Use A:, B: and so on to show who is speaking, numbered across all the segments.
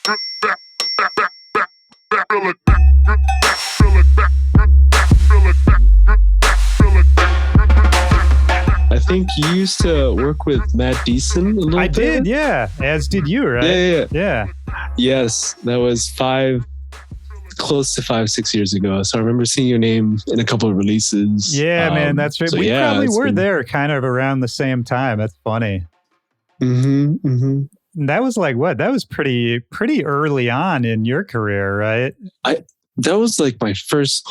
A: I think you used to work with Matt Deason a little bit.
B: I did, yeah. As did you, right?
A: Yeah. Yes, that was close to 5-6 years ago. So I remember seeing your name in a couple of releases.
B: Yeah, man, that's right.
A: So
B: We probably were there kind of around the same time. That's funny. That was like what? That was pretty early on in your career, right?
A: That was like my first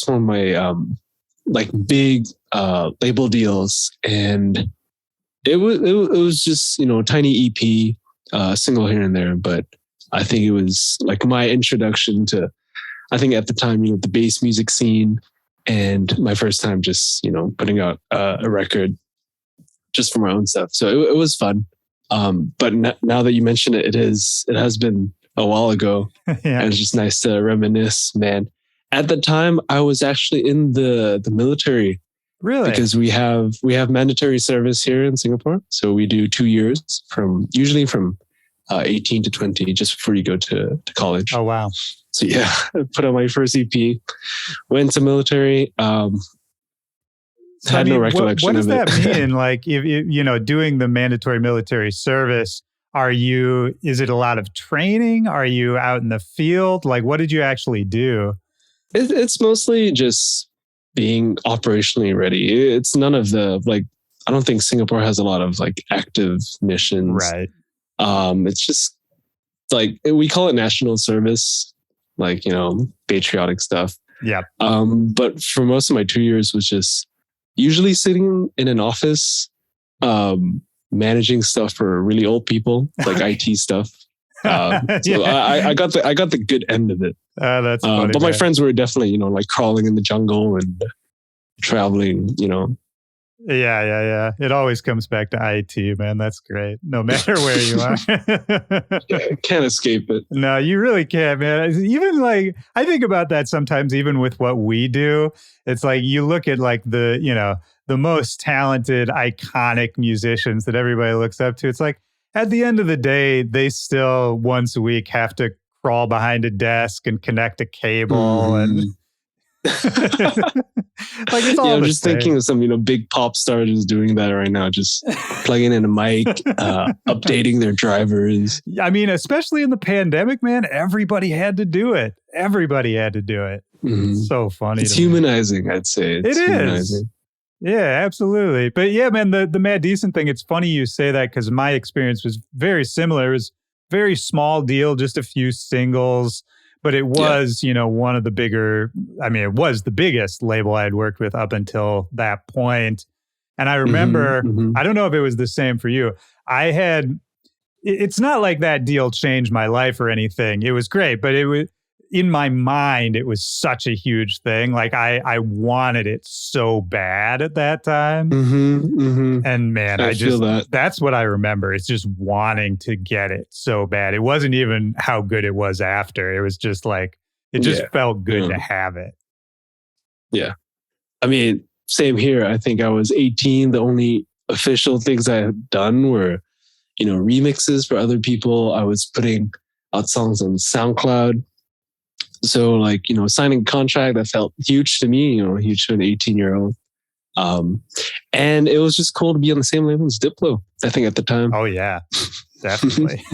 A: one, my like big label deals, and it was just tiny EP, single here and there, but I think it was like my introduction to, I think at the time, the bass music scene, and my first time just putting out a record just for my own stuff. So it was fun. But now that you mention it, it has been a while ago.
B: Yeah.
A: And it's just nice to reminisce, man. At the time, I was actually in the military.
B: Really?
A: Because we have mandatory service here in Singapore. So we do 2 years usually from 18 to 20, just before you go to college.
B: Oh, wow.
A: So yeah, I put out my first EP, went to military, had no recollection of it.
B: What does that mean? Like, if doing the mandatory military service, is it a lot of training? Are you out in the field? Like, what did you actually do?
A: It's mostly just being operationally ready. It's none of the, like, I don't think Singapore has a lot of like active missions.
B: Right.
A: It's just like, we call it national service, like, patriotic stuff.
B: Yeah.
A: But for most of my 2 years was just usually sitting in an office, managing stuff for really old people, like IT stuff. So I got the good end of it.
B: That's funny,
A: but my friends were definitely, like crawling in the jungle and traveling,
B: Yeah. It always comes back to IT, man. That's great. No matter where you are.
A: Yeah, can't escape it.
B: No, you really can't, man. Even like, I think about that sometimes, even with what we do. It's like, you look at like the most talented, iconic musicians that everybody looks up to. It's like, at the end of the day, they still once a week have to crawl behind a desk and connect a cable and like, it's all
A: I'm just thinking of some big pop stars just doing that right now, just plugging in a mic, updating their drivers.
B: I mean, especially in the pandemic, man, everybody had to do it. It's so funny.
A: It's humanizing, I'd say.
B: It is. Humanizing. Yeah, absolutely. But yeah, man, the Mad Decent thing, it's funny you say that, because my experience was very similar. It was very small deal, just a few singles, but it was, one of the bigger, it was the biggest label I'd worked with up until that point. And I remember, I don't know if it was the same for you. It's not like that deal changed my life or anything. It was great, but it was, in my mind, it was such a huge thing. Like I wanted it so bad at that time. And man, I feel that's what I remember. It's just wanting to get it so bad. It wasn't even how good it was after. It was just like, it just felt good to have it.
A: Yeah. I mean, same here. I think I was 18. The only official things I had done were, remixes for other people. I was putting out songs on SoundCloud. So like, signing a contract, that felt huge to me, huge to an 18-year-old. And it was just cool to be on the same label as Diplo, I think, at the time.
B: Oh, yeah, definitely.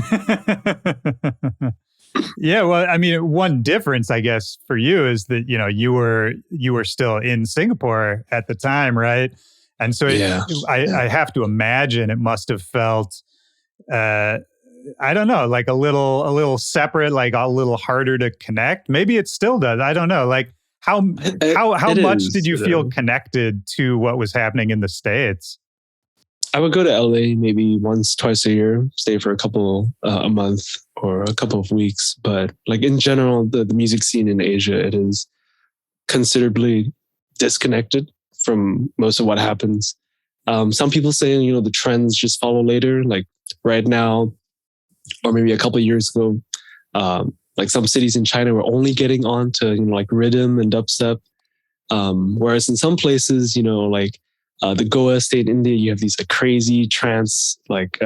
B: Yeah, well, I mean, one difference, I guess, for you is that, you were still in Singapore at the time, right? And so I have to imagine it must have felt... I don't know, like a little separate, like a little harder to connect. Maybe it still does. I don't know. Like how much did you feel connected to what was happening in the States?
A: I would go to LA maybe once, twice a year, stay for a month or a couple of weeks. But like in general, the music scene in Asia, it is considerably disconnected from most of what happens. Some people say, the trends just follow later. Like right now, or maybe a couple of years ago, like some cities in China were only getting on to, like rhythm and dubstep. Whereas in some places, like the Goa state in India, you have these crazy trance, like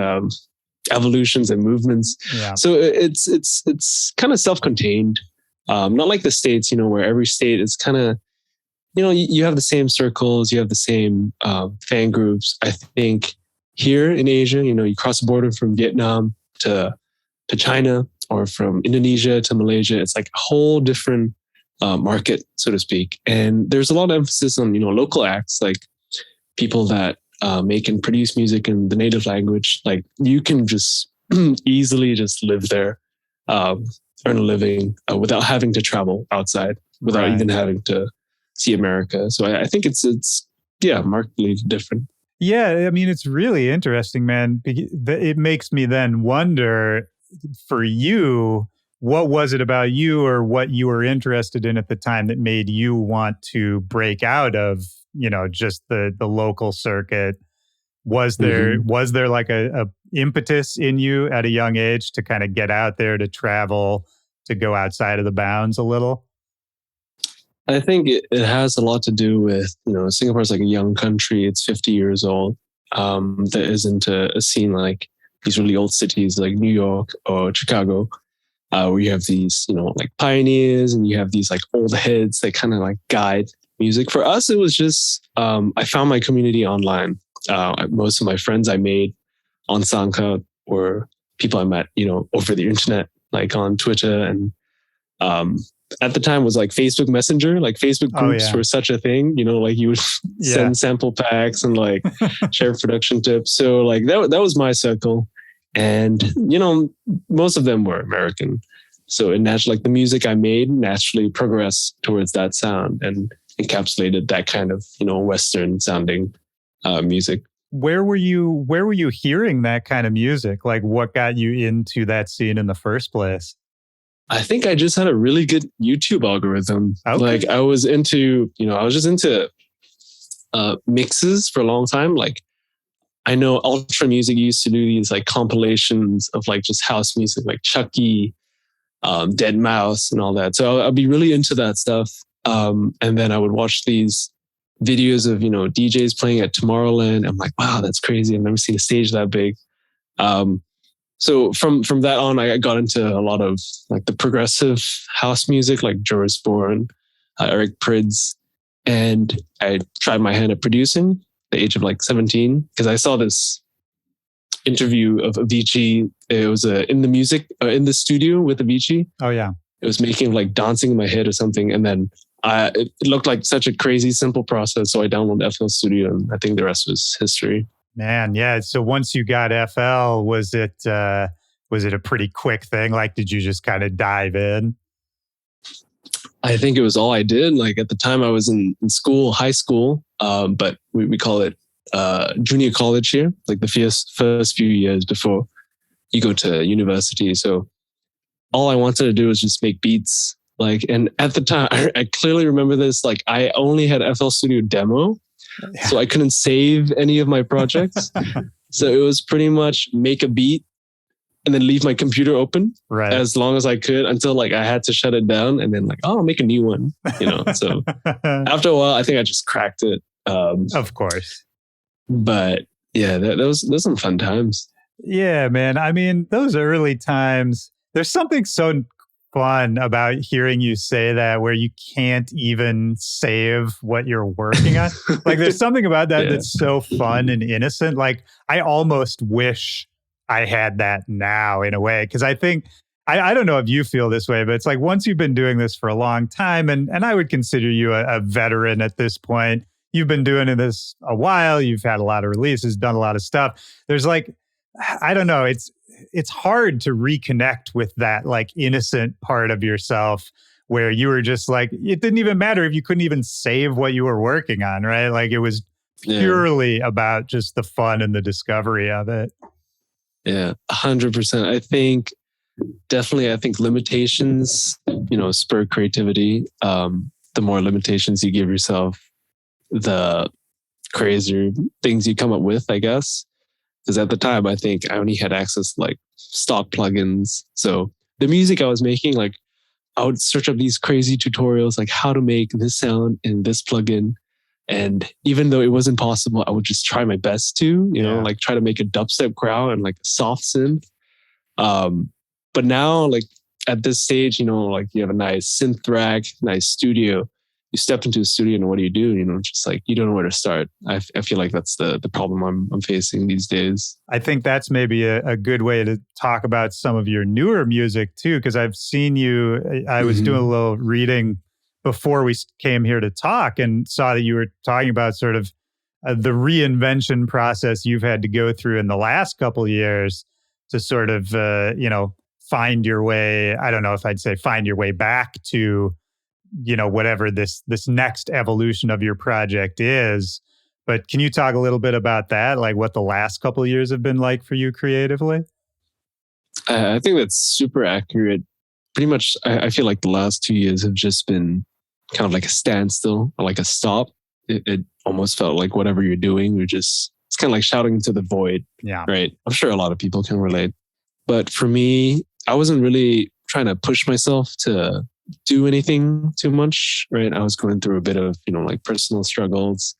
A: evolutions and movements.
B: Yeah.
A: So it's kind of self-contained, not like the States, where every state is kind of, you have the same circles, you have the same fan groups. I think here in Asia, you cross the border from Vietnam to China, or from Indonesia to Malaysia. It's like a whole different market, so to speak. And there's a lot of emphasis on, local acts, like people that make and produce music in the native language. Like you can just easily just live there, earn a living without having to travel outside, without even having to see America. So I think it's markedly different.
B: Yeah, I mean, it's really interesting, man. It makes me then wonder, for you, what was it about you or what you were interested in at the time that made you want to break out of, just the local circuit? Was there like a impetus in you at a young age to kind of get out there, to travel, to go outside of the bounds a little?
A: I think it has a lot to do with, Singapore is like a young country. It's 50 years old. There isn't a scene like these really old cities like New York or Chicago, where you have these, like pioneers, and you have these like old heads that kind of like guide music. For us, it was just, I found my community online. Most of my friends I made on SoundCloud were people I met, over the internet, like on Twitter. And at the time was like Facebook Messenger, like Facebook groups were such a thing, like you would send sample packs and like share production tips. So like that was my circle. And, most of them were American. So it naturally, like the music I made naturally progressed towards that sound and encapsulated that kind of, Western sounding music.
B: Where were you hearing that kind of music? Like what got you into that scene in the first place?
A: I think I just had a really good YouTube algorithm. Okay. Like I was into, I was just into mixes for a long time. Like I know Ultra Music used to do these like compilations of like just house music, like Chucky, Dead Mouse and all that. So I'll be really into that stuff. And then I would watch these videos of, DJs playing at Tomorrowland. I'm like, wow, that's crazy. I've never seen a stage that big. So from that on, I got into a lot of like the progressive house music, like Joris Bourne, Eric Prydz, and I tried my hand at producing at the age of like 17 because I saw this interview of Avicii. It was in the studio with Avicii.
B: Oh yeah,
A: it was making like dancing in my head or something, and then it looked like such a crazy simple process. So I downloaded FL Studio, and I think the rest was history.
B: Man, yeah. So once you got FL, was it a pretty quick thing? Like, did you just kind of dive in?
A: I think it was all I did. Like at the time I was in school, high school, but we call it junior college here, like the first few years before you go to university. So all I wanted to do was just make beats. Like, and at the time, I clearly remember this, like I only had FL Studio demo. So I couldn't save any of my projects. So it was pretty much make a beat and then leave my computer open as long as I could until like I had to shut it down and then like, I'll make a new one, So after a while, I think I just cracked it.
B: Of course.
A: But yeah, those some fun times.
B: Yeah, man. I mean, those early times, there's something so fun about hearing you say that where you can't even save what you're working on. Like there's something about that that's so fun and innocent. Like I almost wish I had that now in a way. Because I think, I don't know if you feel this way, but it's like once you've been doing this for a long time, and I would consider you a veteran at this point. You've been doing this a while. You've had a lot of releases, done a lot of stuff. There's like, I don't know, it's hard to reconnect with that like innocent part of yourself where you were just like, it didn't even matter if you couldn't even save what you were working on, right? Like it was purely about just the fun and the discovery of it.
A: Yeah, 100%. I think limitations, spur creativity. The more limitations you give yourself, the crazier things you come up with, I guess. Because at the time, I think I only had access to like stock plugins. So the music I was making, like I would search up these crazy tutorials, like how to make this sound in this plugin. And even though it wasn't possible, I would just try my best to, like try to make a dubstep growl and like a soft synth. But now, like at this stage, like you have a nice synth rack, nice studio. You step into a studio and what do? Just like you don't know where to start. I feel like that's the problem I'm facing these days.
B: I think that's maybe a good way to talk about some of your newer music too, because I've seen you, I was doing a little reading before we came here to talk and saw that you were talking about sort of the reinvention process you've had to go through in the last couple of years to sort of, find your way. I don't know if I'd say find your way back to, whatever this next evolution of your project is. But can you talk a little bit about that? Like what the last couple of years have been like for you creatively?
A: I think that's super accurate. Pretty much, I feel like the last 2 years have just been kind of like a standstill or like a stop. It almost felt like whatever you're doing, it's kind of like shouting into the void.
B: Yeah.
A: Right. I'm sure a lot of people can relate. But for me, I wasn't really trying to push myself to do anything too much. Right. I was going through a bit of, like personal struggles.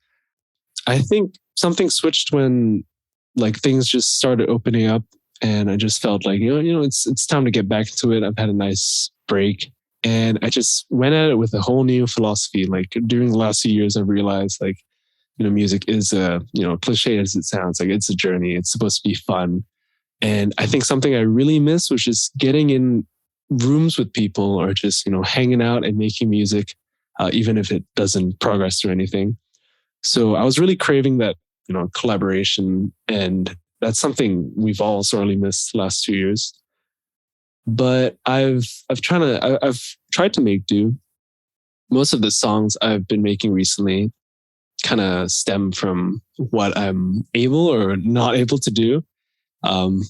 A: I think something switched when like things just started opening up and I just felt like, it's time to get back into it. I've had a nice break and I just went at it with a whole new philosophy. Like during the last few years, I've realized like, music is cliche as it sounds, like it's a journey. It's supposed to be fun. And I think something I really miss was just getting in rooms with people or just, hanging out and making music, even if it doesn't progress or anything. So I was really craving that, collaboration. And that's something we've all sorely missed the last 2 years. But I've tried to make do. Most of the songs I've been making recently kind of stem from what I'm able or not able to do.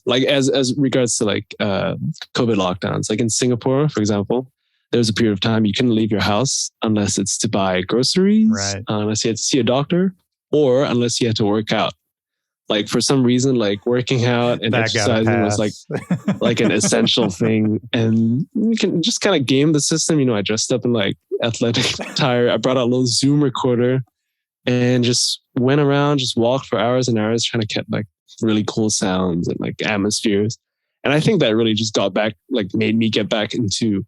A: Like as regards to like COVID lockdowns, like in Singapore, for example, there was a period of time you couldn't leave your house unless it's to buy groceries,
B: right.
A: Unless you had to see a doctor, or unless you had to work out. Like for some reason, like working out and exercising was like an essential thing. And you can just kind of game the system. I dressed up in like athletic attire. I brought out a little Zoom recorder and just went around, just walked for hours and hours trying to get like really cool sounds and like atmospheres. And I think that really just made me get back into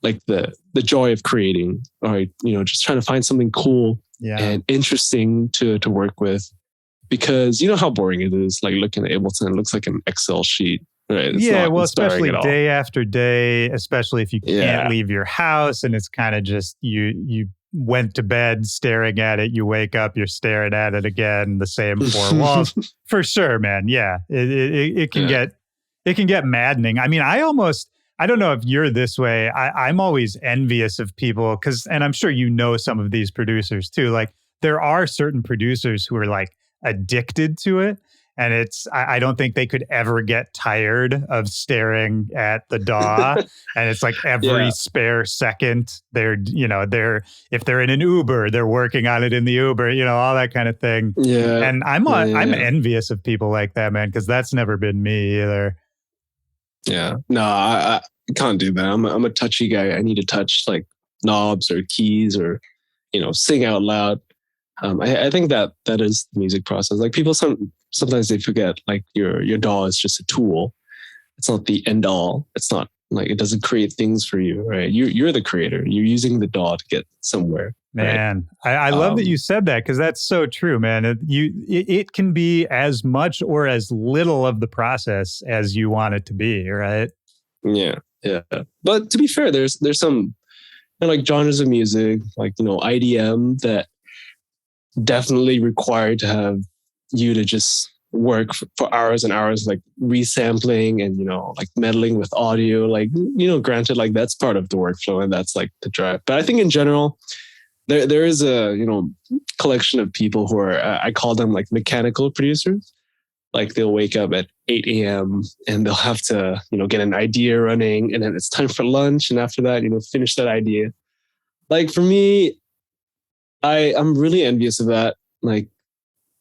A: like the joy of creating, or, just trying to find something cool and interesting to work with. Because you know how boring it is, like looking at Ableton, it looks like an Excel sheet. Right? It's
B: well, especially day after day, especially if you can't leave your house and it's kind of just you went to bed staring at it, you wake up, you're staring at it again, the same four walls. For sure, man. Yeah. It can get maddening. I mean, I don't know if you're this way. I'm always envious of people and I'm sure some of these producers too. Like there are certain producers who are like addicted to it. And I don't think they could ever get tired of staring at the DAW. And it's like every spare second if they're in an Uber, they're working on it in the Uber, all that kind of thing.
A: Yeah.
B: And I'm envious of people like that, man, because that's never been me either.
A: Yeah. No, I can't do that. I'm a touchy guy. I need to touch like knobs or keys or, sing out loud. I think that is the music process. Like people sometimes they forget like your DAW is just a tool. It's not the end all. It's not like it doesn't create things for you, right? You're the creator. You're using the DAW to get somewhere.
B: Man, right? I love that you said that because that's so true, man. It can be as much or as little of the process as you want it to be, right?
A: Yeah. But to be fair, there's some like genres of music, like IDM that definitely required to have you to just work for hours and hours, like resampling and, like meddling with audio, like, granted, like that's part of the workflow and that's like the drive. But I think in general, there is a, collection of people who are, I call them like mechanical producers. Like they'll wake up at 8 a.m. and they'll have to, get an idea running and then it's time for lunch. And after that, finish that idea. Like for me, I'm really envious of that. Like,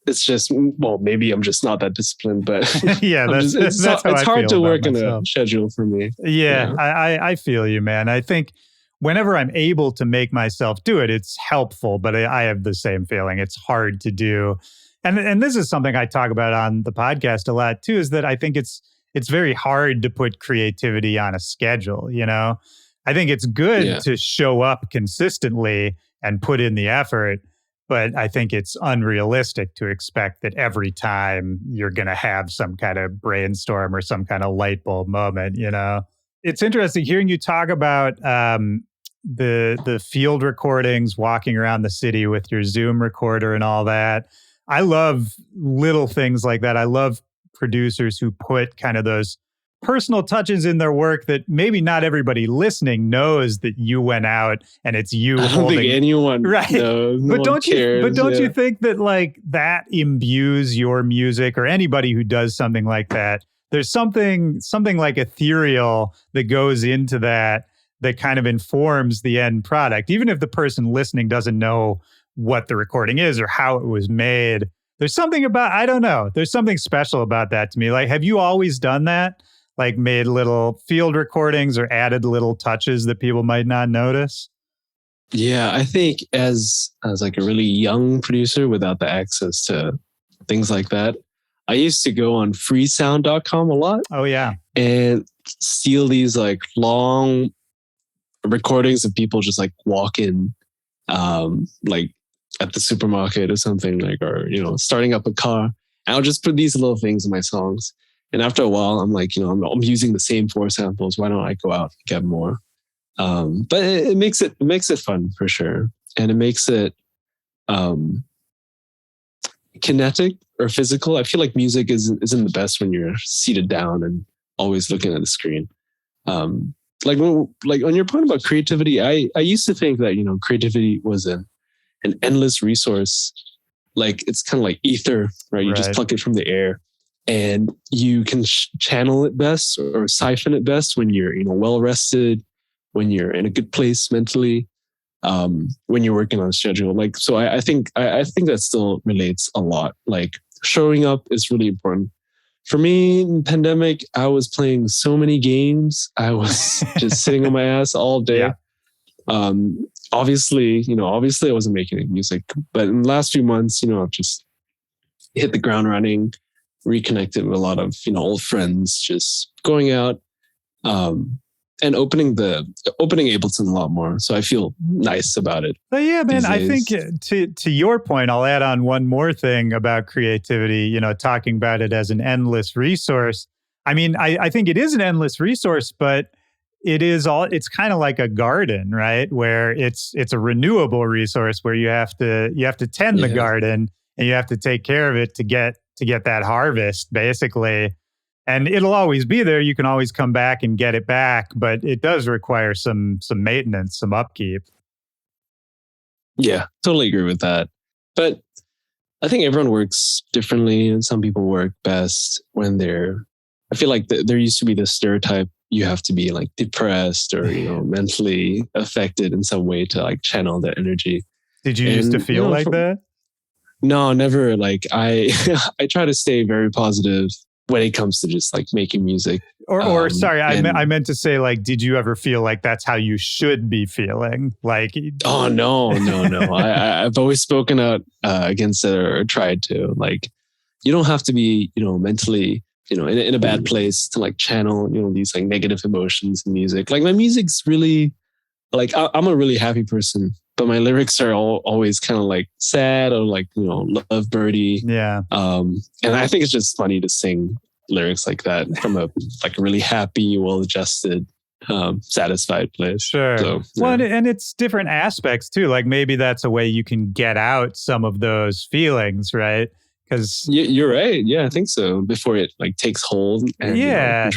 A: it's just, well, maybe I'm just not that disciplined, but it's hard to work in a schedule for me.
B: Yeah. I feel you, man. I think whenever I'm able to make myself do it, it's helpful, but I have the same feeling. It's hard to do. And this is something I talk about on the podcast a lot too, is that I think it's very hard to put creativity on a schedule, you know? I think it's good to show up consistently and put in the effort, but I think it's unrealistic to expect that every time you're going to have some kind of brainstorm or some kind of light bulb moment, you know? It's interesting hearing you talk about the field recordings, walking around the city with your Zoom recorder and all that. I love little things like that. I love producers who put kind of those personal touches in their work that maybe not everybody listening knows that you went out and it's you.
A: I don't think anyone knows.
B: But don't you think that like that imbues your music, or anybody who does something like that? There's something like ethereal that goes into that kind of informs the end product, even if the person listening doesn't know what the recording is or how it was made. There's something about, I don't know, there's something special about that to me. Like, have you always done that? Like made little field recordings or added little touches that people might not notice?
A: Yeah, I think as like a really young producer without the access to things like that, I used to go on freesound.com a lot.
B: Oh yeah.
A: And steal these like long recordings of people just like walking like at the supermarket or something, like, or, you know, starting up a car. And I'll just put these little things in my songs. And after a while, I'm like, you know, I'm using the same 4 samples. Why don't I go out and get more? But it makes it fun for sure. And it makes it kinetic or physical. I feel like music isn't the best when you're seated down and always looking at the screen. Like on your point about creativity, I used to think that, you know, creativity was an endless resource. Like it's kind of like ether, right? You just pluck it from the air, and you can channel it best or siphon it best when you're, you know, well rested, when you're in a good place mentally, when you're working on a schedule. Like, so I think that still relates a lot. Like showing up is really important. For me, in pandemic, I was playing so many games. I was just sitting on my ass all day. Yeah. Obviously, I wasn't making any music, but in the last few months, you know, I've just hit the ground running, reconnected with a lot of, you know, old friends, just going out, and opening Ableton a lot more. So I feel nice about it.
B: But yeah, man, I think to your point, I'll add on one more thing about creativity, you know, talking about it as an endless resource. I mean, I think it is an endless resource, but it's kind of like a garden, right? Where it's a renewable resource where you have to tend the garden and you have to take care of it to get that harvest, basically. And it'll always be there. You can always come back and get it back, but it does require some maintenance, some upkeep.
A: Yeah, totally agree with that. But I think everyone works differently, and some people work best when I feel like there used to be this stereotype you have to be like depressed or, you know, mentally affected in some way to like channel that energy.
B: Did you used to feel like that?
A: No, never. Like I try to stay very positive when it comes to just like making music.
B: Or sorry, I meant to say, like, did you ever feel like that's how you should be feeling? Like,
A: oh no. I've always spoken out against it or tried to. Like, you don't have to be, you know, mentally, you know, in a bad place to like channel, you know, these like negative emotions in music. Like my music's really like, I'm a really happy person, but my lyrics are always kind of like sad or like, you know, love birdie.
B: Yeah.
A: And I think it's just funny to sing lyrics like that from a really happy, well-adjusted, satisfied place.
B: Sure. So, well, and it's different aspects too. Like maybe that's a way you can get out some of those feelings, right? Because
A: you're right. Yeah, I think so. Before it like takes hold and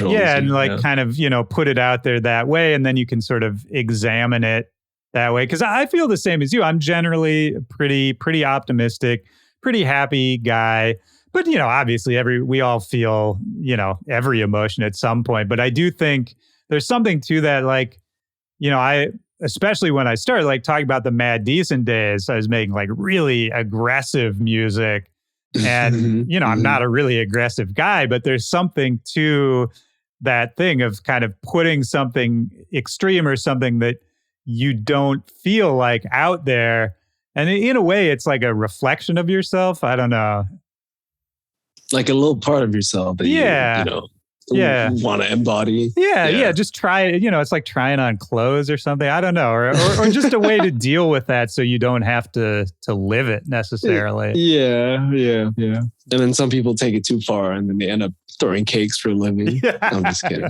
A: kind of, you know, put it out there that way, and then you can sort of examine it that way. Because I feel the same as you. I'm generally pretty optimistic, pretty happy guy. But you know, obviously, we all feel, you know, every emotion at some point. But I do think there's something to that. Like, you know, especially when I started like talking about the Mad Decent days, I was making like really aggressive music. And, you know, I'm not a really aggressive guy, but there's something to that thing of kind of putting something extreme or something that
B: you don't feel like out there. And in a way, it's like a reflection of yourself. I don't know.
A: Like a little part of yourself that
B: Yeah.
A: want to embody.
B: Yeah. Just try it. It's like trying on clothes or something. I don't know. Or just a way to deal with that so you don't have to live it necessarily.
A: Yeah. And then some people take it too far and then they end up throwing cakes for a living. Yeah. I'm just kidding.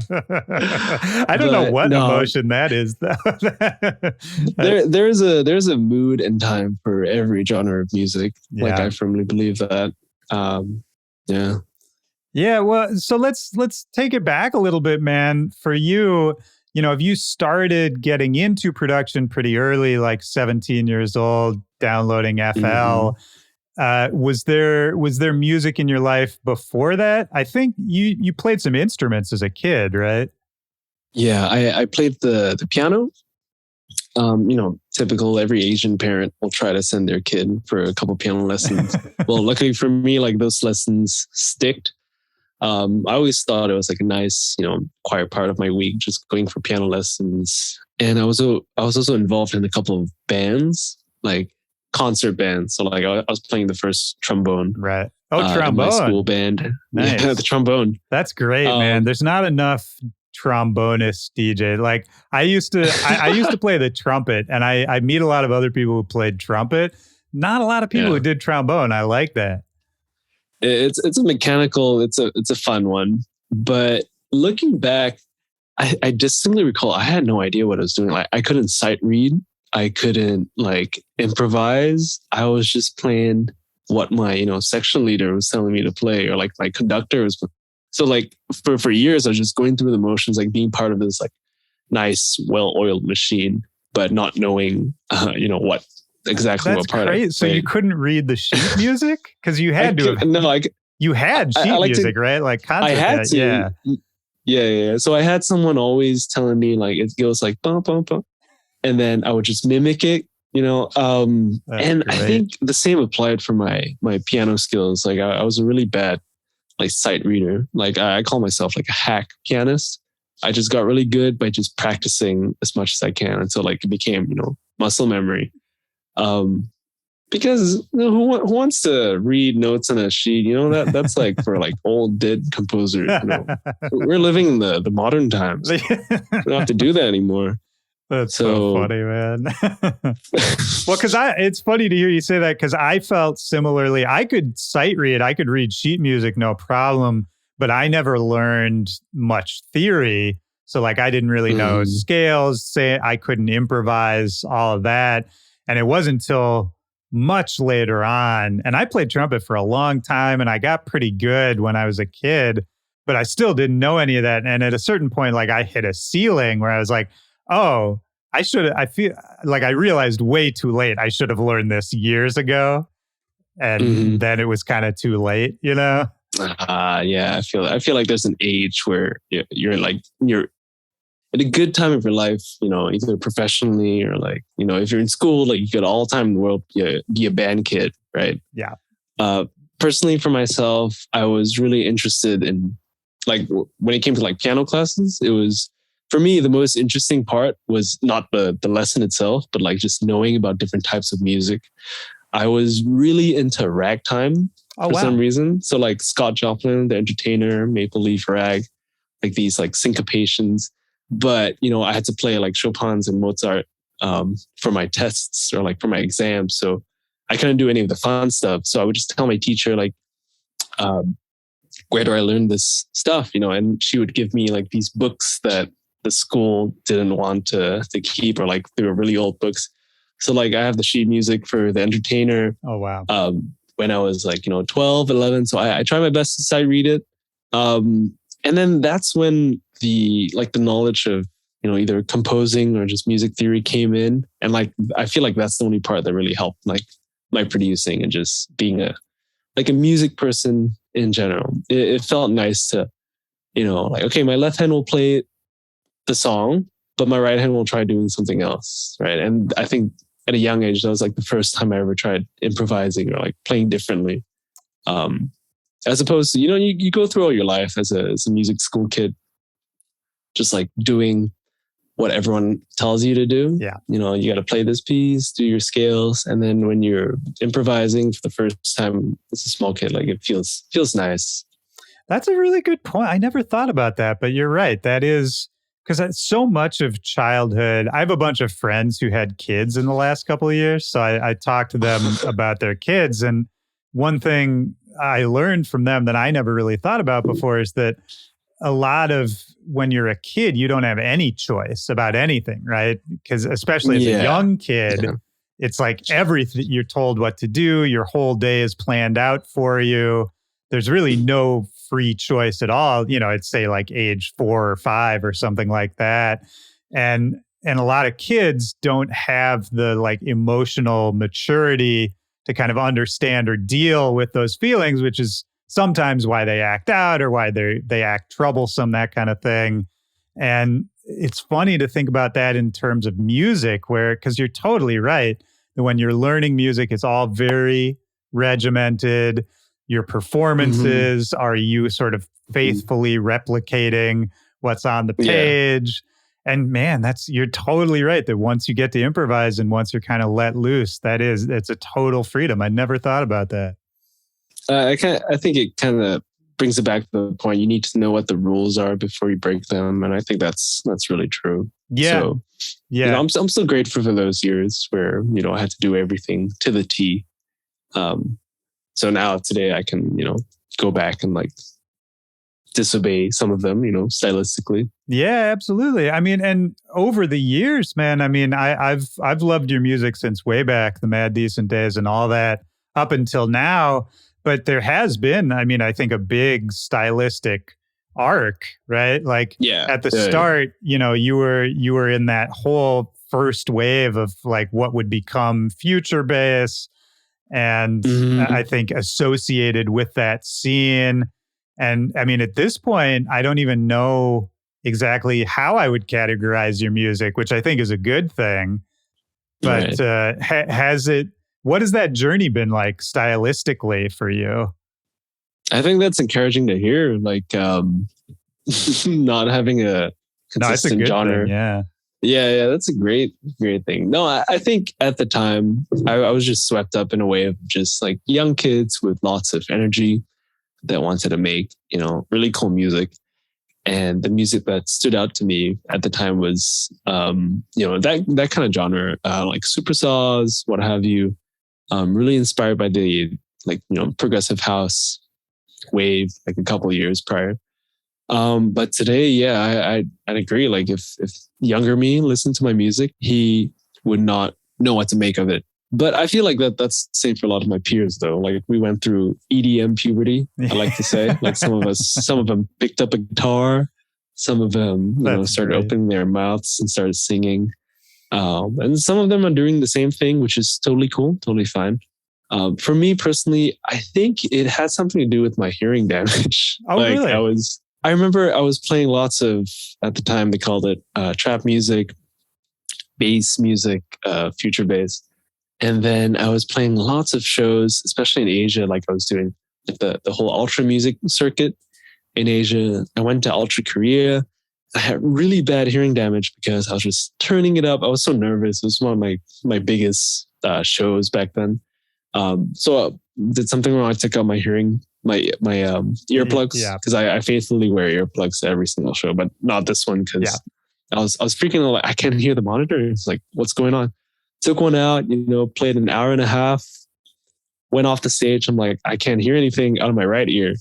B: I don't know what emotion that is, though.
A: there's a mood and time for every genre of music. Yeah. Like I firmly believe that. Yeah.
B: Yeah, well, so let's take it back a little bit, man. For you, if you started getting into production pretty early, like 17 years old, downloading FL, was there music in your life before that? I think you played some instruments as a kid, right?
A: Yeah, I played the piano. Typical every Asian parent will try to send their kid for a couple piano lessons. Well, luckily for me, like those lessons sticked. I always thought it was like a nice, quiet part of my week, just going for piano lessons. And I was also involved in a couple of bands, like concert bands. So like I was playing the first trombone.
B: Right. Oh, trombone.
A: In my school band.
B: Nice.
A: Yeah, the trombone.
B: That's great, man. There's not enough trombonist DJ. Like I used to play the trumpet, and I meet a lot of other people who played trumpet. Not a lot of people who did trombone. I like that.
A: It's a mechanical, it's a fun one. But looking back, I distinctly recall I had no idea what I was doing. Like I couldn't sight read. I couldn't like improvise. I was just playing what my, section leader was telling me to play, or like my conductor was. So like for years, I was just going through the motions, like being part of this like nice, well-oiled machine, but not knowing, what exactly what part.
B: That's so you couldn't read the sheet music because you had you had sheet music, right? Like concert.
A: I had to. Yeah. So I had someone always telling me like it goes like bum bum bum, and then I would just mimic it, and great. I think the same applied for my piano skills. Like I was a really bad like sight reader. Like I call myself like a hack pianist. I just got really good by just practicing as much as I can until like it became, muscle memory. Because who wants to read notes on a sheet? That's like for like old dead composers. We're living in the modern times. We don't have to do that anymore.
B: That's so funny, man. Well, because it's funny to hear you say that, because I felt similarly. I could sight read, I could read sheet music, no problem, but I never learned much theory. So like I didn't really know scales, I couldn't improvise, all of that. And it wasn't until much later on, and I played trumpet for a long time and I got pretty good when I was a kid, but I still didn't know any of that. And at a certain point, like I hit a ceiling where I was like, oh, I feel like I realized way too late. I should have learned this years ago. And then it was kind of too late, Yeah,
A: I feel like there's an age where you're at a good time of your life, either professionally or like, if you're in school, like you got all the time in the world, be a band kid, right?
B: Yeah.
A: Personally for myself, I was really interested in like when it came to like piano classes, it was, for me, the most interesting part was not the lesson itself, but like just knowing about different types of music. I was really into ragtime for some reason. So like Scott Joplin, The Entertainer, Maple Leaf Rag, like these like syncopations. But, I had to play like Chopin's and Mozart for my tests or like for my exams. So I couldn't do any of the fun stuff. So I would just tell my teacher like, where do I learn this stuff? And she would give me like these books that the school didn't want to keep, or like they were really old books. So like I have the sheet music for The Entertainer.
B: Oh, wow.
A: When I was like, 12, 11. So I try my best to sight read it. And then that's when the knowledge of, either composing or just music theory came in. And like, I feel like that's the only part that really helped like my producing and just being a music person in general. It felt nice to, like, okay, my left hand will play the song, but my right hand will try doing something else. Right. And I think at a young age, that was like the first time I ever tried improvising or like playing differently. As opposed to, you go through all your life as a music school kid, just like doing what everyone tells you to do.
B: Yeah.
A: You know, you got to play this piece, do your scales. And then when you're improvising for the first time as a small kid, like it feels nice.
B: That's a really good point. I never thought about that, but you're right. That is because so much of childhood, I have a bunch of friends who had kids in the last couple of years. So I talked to them about their kids. And one thing I learned from them that I never really thought about before is that a lot of when you're a kid, you don't have any choice about anything, right? Because especially as a young kid, it's like everything, you're told what to do. Your whole day is planned out for you. There's really no free choice at all. You know, I'd say like age 4 or 5 or something like that. And a lot of kids don't have the like emotional maturity to kind of understand or deal with those feelings, which is sometimes why they act out or why they act troublesome, that kind of thing. And it's funny to think about that in terms of music, where, because you're totally right, that when you're learning music, it's all very regimented. Your performances, are you sort of faithfully replicating what's on the page? And man, you're totally right that once you get to improvise and once you're kind of let loose, it's a total freedom. I never thought about that.
A: I think it kind of brings it back to the point. You need to know what the rules are before you break them, and I think that's really true.
B: Yeah,
A: so, You know, I'm still grateful for those years where, you know, I had to do everything to the T. So now today I can, you know, go back and like disobey some of them, you know, stylistically.
B: Yeah, absolutely. I mean, and over the years, man, I mean, I've loved your music since way back, the Mad Decent days and all that, up until now. But there has been, I mean, I think a big stylistic arc, right? Like at the start, you know, you were in that whole first wave of like what would become future bass. And I think associated with that scene. And I mean, at this point, I don't even know exactly how I would categorize your music, which I think is a good thing. But what has that journey been like stylistically for you?
A: I think that's encouraging to hear, like not having a consistent genre.
B: Thing,
A: Yeah, that's a great thing. No, I think at the time I was just swept up in a way of just like young kids with lots of energy that wanted to make, you know, really cool music. And the music that stood out to me at the time was, you know, that kind of genre, like super saws, what have you. Really inspired by the like, you know, progressive house wave, like a couple of years prior. But today, I'd agree. Like if younger me listened to my music, he would not know what to make of it. But I feel like that's the same for a lot of my peers though. Like we went through EDM puberty, I like to say. Like some of them picked up a guitar, some of them, you know, started opening their mouths and started singing. And some of them are doing the same thing, which is totally cool, totally fine. For me personally, I think it had something to do with my hearing damage.
B: Oh,
A: like
B: really?
A: I remember I was playing lots of, at the time they called it trap music, bass music, future bass. And then I was playing lots of shows, especially in Asia, like I was doing like the whole ultra music circuit in Asia. I went to Ultra Korea. I had really bad hearing damage because I was just turning it up. I was so nervous. It was one of my biggest shows back then. So I did something wrong. I took out my earplugs because I faithfully wear earplugs to every single show, but not this one because I was freaking out. Like, I can't hear the monitor. It's like, what's going on? Took one out, you know, played an hour and a half, went off the stage. I'm like, I can't hear anything out of my right ear.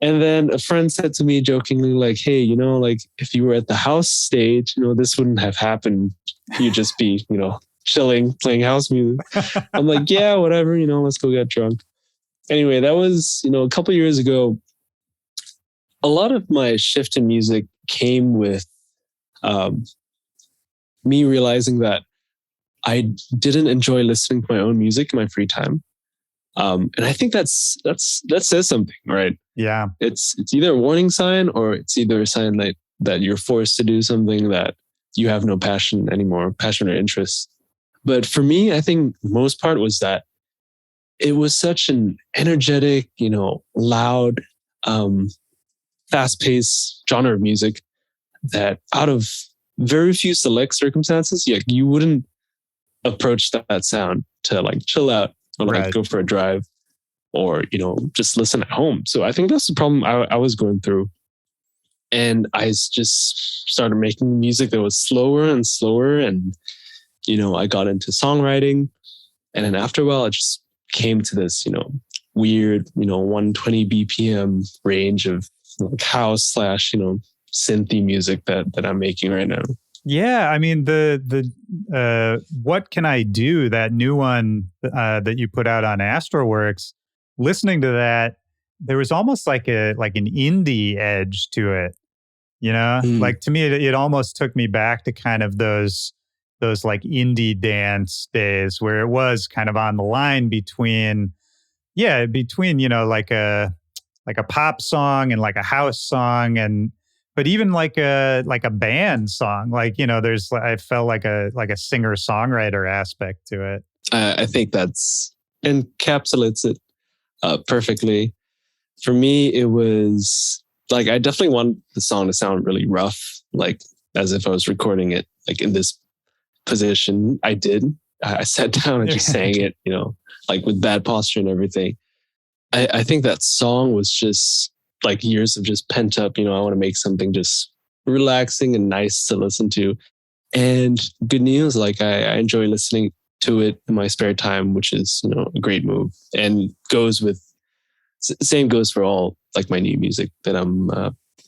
A: And then a friend said to me jokingly, like, hey, you know, like if you were at the house stage, you know, this wouldn't have happened. You'd just be, you know, chilling, playing house music. I'm like, yeah, whatever, you know, let's go get drunk. Anyway, that was, you know, a couple of years ago. A lot of my shift in music came with me realizing that I didn't enjoy listening to my own music in my free time. And I think that says something, right?
B: Yeah.
A: It's either a warning sign or it's either a sign that you're forced to do something that you have no passion or interest. But for me, I think most part was that it was such an energetic, you know, loud, fast-paced genre of music that out of very few select circumstances, you wouldn't approach that sound to like chill out or like
B: Right.
A: go for a drive or, just listen at home. So I think that's the problem I was going through. And I just started making music that was slower and slower. And, I got into songwriting. And then after a while, I just came to this, weird, 120 BPM range of like house slash, synthy music that I'm making right now.
B: Yeah, I mean the What Can I Do, that new one that you put out on Astroworks, listening to that, there was almost like an indie edge to it,
A: Mm,
B: Like to me it almost took me back to kind of those like indie dance days where it was kind of on the line between like a pop song and like a house song, and but even like a band song, there's, I felt like a singer songwriter aspect to it.
A: I think that's encapsulates it perfectly. For me, it was like I definitely want the song to sound really rough, like as if I was recording it like in this position. I did. I sat down and just sang it, like with bad posture and everything. I think that song was just like years of just pent up, I want to make something just relaxing and nice to listen to. And good news, like I enjoy listening to it in my spare time, which is, a great move, and goes with, same goes for all like my new music that I'm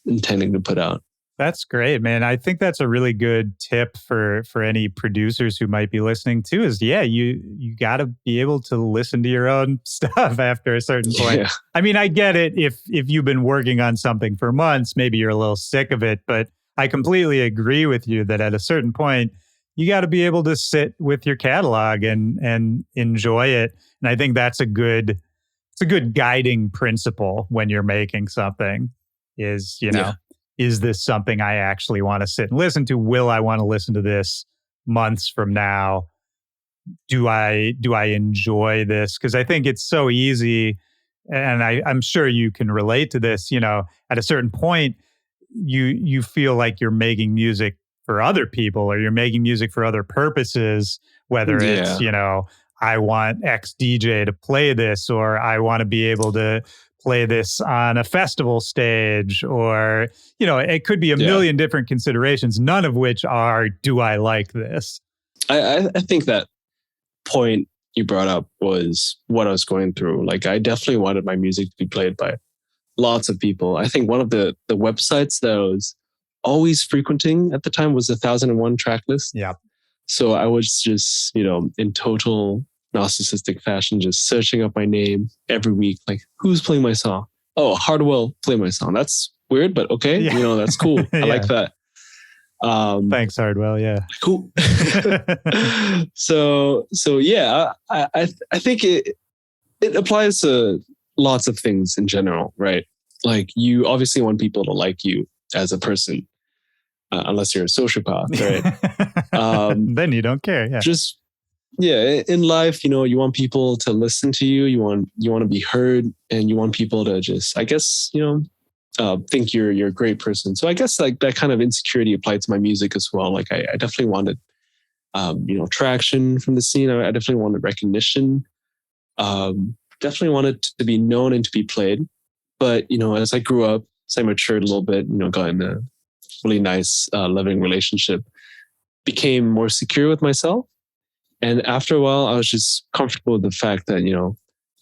A: intending to put out.
B: That's great, man. I think that's a really good tip for any producers who might be listening too, is you got to be able to listen to your own stuff after a certain point.
A: Yeah.
B: I mean, I get it if you've been working on something for months, maybe you're a little sick of it, but I completely agree with you that at a certain point you got to be able to sit with your catalog and enjoy it. And I think that's a good guiding principle when you're making something is,
A: Yeah.
B: is this something I actually want to sit and listen to? Will I want to listen to this months from now? Do I enjoy this? Because I think it's so easy, and I'm sure you can relate to this. At a certain point, you feel like you're making music for other people, or you're making music for other purposes. Whether it's
A: Yeah.
B: I want X DJ to play this, or I want to be able to play this on a festival stage, or it could be a
A: Yeah.
B: million different considerations, none of which are, do I like this?
A: I think that point you brought up was what I was going through. Like I definitely wanted my music to be played by lots of people. I think one of the websites that I was always frequenting at the time was the 1001 track list.
B: Yeah.
A: So I was just, in total narcissistic fashion, just searching up my name every week, like who's playing my song? Oh, Hardwell play my song. That's weird, but okay.
B: Yeah.
A: That's cool. I like that.
B: Thanks, Hardwell. Yeah.
A: Cool. so yeah, I think it applies to lots of things in general, right? Like you obviously want people to like you as a person, unless you're a sociopath, right?
B: Then you don't care. Yeah.
A: Just in life, you want people to listen to you. You want to be heard, and you want people to just, I guess, think you're a great person. So I guess like that kind of insecurity applied to my music as well. Like I definitely wanted, traction from the scene. I definitely wanted recognition. Definitely wanted to be known and to be played. But, as I grew up, as I matured a little bit, got in a really nice, loving relationship, became more secure with myself. And after a while, I was just comfortable with the fact that,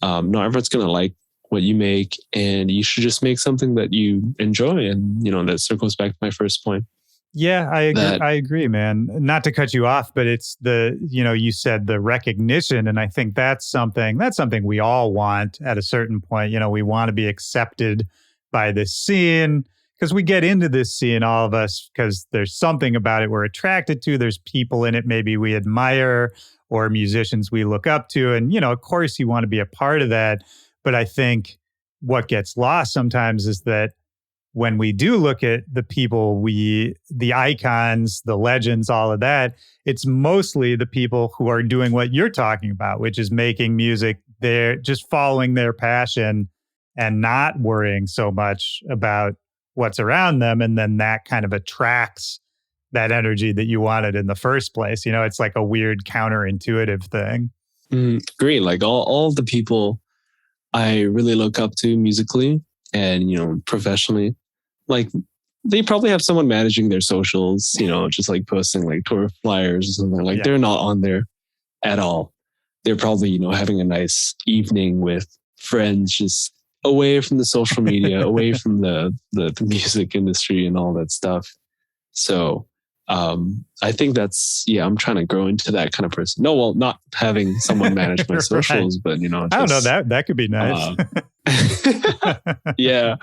A: not everyone's going to like what you make, and you should just make something that you enjoy. And, that circles back to my first point.
B: Yeah, I agree. I agree, man. Not to cut you off, but it's you said the recognition. And I think that's something we all want at a certain point. We want to be accepted by this scene, because we get into this scene, all of us, because there's something about it we're attracted to. There's people in it maybe we admire, or musicians we look up to. And, of course you want to be a part of that. But I think what gets lost sometimes is that when we do look at the people, the icons, the legends, all of that, it's mostly the people who are doing what you're talking about, which is making music. They're just following their passion and not worrying so much about what's around them. And then that kind of attracts that energy that you wanted in the first place. You know, it's like a weird counterintuitive thing.
A: Great. Like all the people I really look up to musically and, you know, professionally, like they probably have someone managing their socials, you know, just like posting like tour flyers or something. Like they're not on there at all. They're probably, you know, having a nice evening with friends, just away from the social media, away from the music industry and all that stuff. So I think that's, I'm trying to grow into that kind of person. No, well, not having someone manage my socials, but, you know, just,
B: I don't know, that could be nice.
A: Yeah.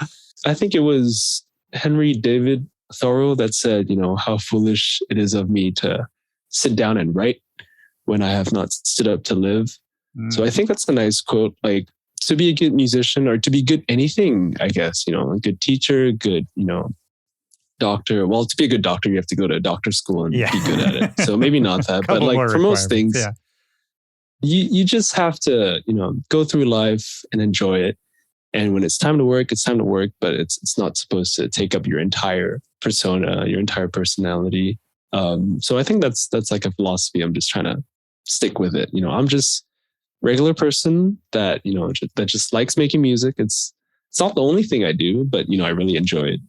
A: I think it was Henry David Thoreau that said, you know, how foolish it is of me to sit down and write when I have not stood up to live. So I think that's a nice quote. Like, to be a good musician or to be good anything, I guess, you know, a good teacher, good, you know, doctor. Well, to be a good doctor, you have to go to doctor school and be good at it. So maybe not that, but like for most things, you just have to, you know, go through life and enjoy it. And when it's time to work, it's time to work, but it's not supposed to take up your entire persona, your entire personality. So I think that's like a philosophy. I'm just trying to stick with it. You know, I'm just regular person that, you know, that just likes making music. It's not the only thing I do, but, you know, I really enjoy it.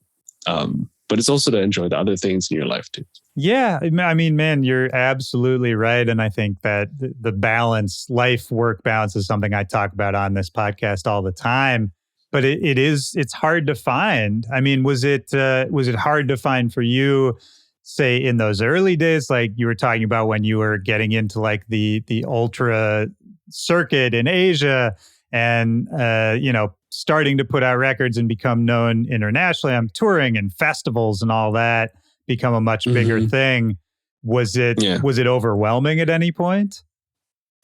A: But it's also to enjoy the other things in your life too. Yeah.
B: I mean, man, you're absolutely right. And I think that the balance, life-work balance is something I talk about on this podcast all the time. But it's hard to find. I mean, was it hard to find for you, say in those early days, like you were talking about when you were getting into like the ultra circuit in Asia and, you know, starting to put out records and become known internationally? I'm touring and festivals and all that become a much bigger thing. Was it overwhelming at any point?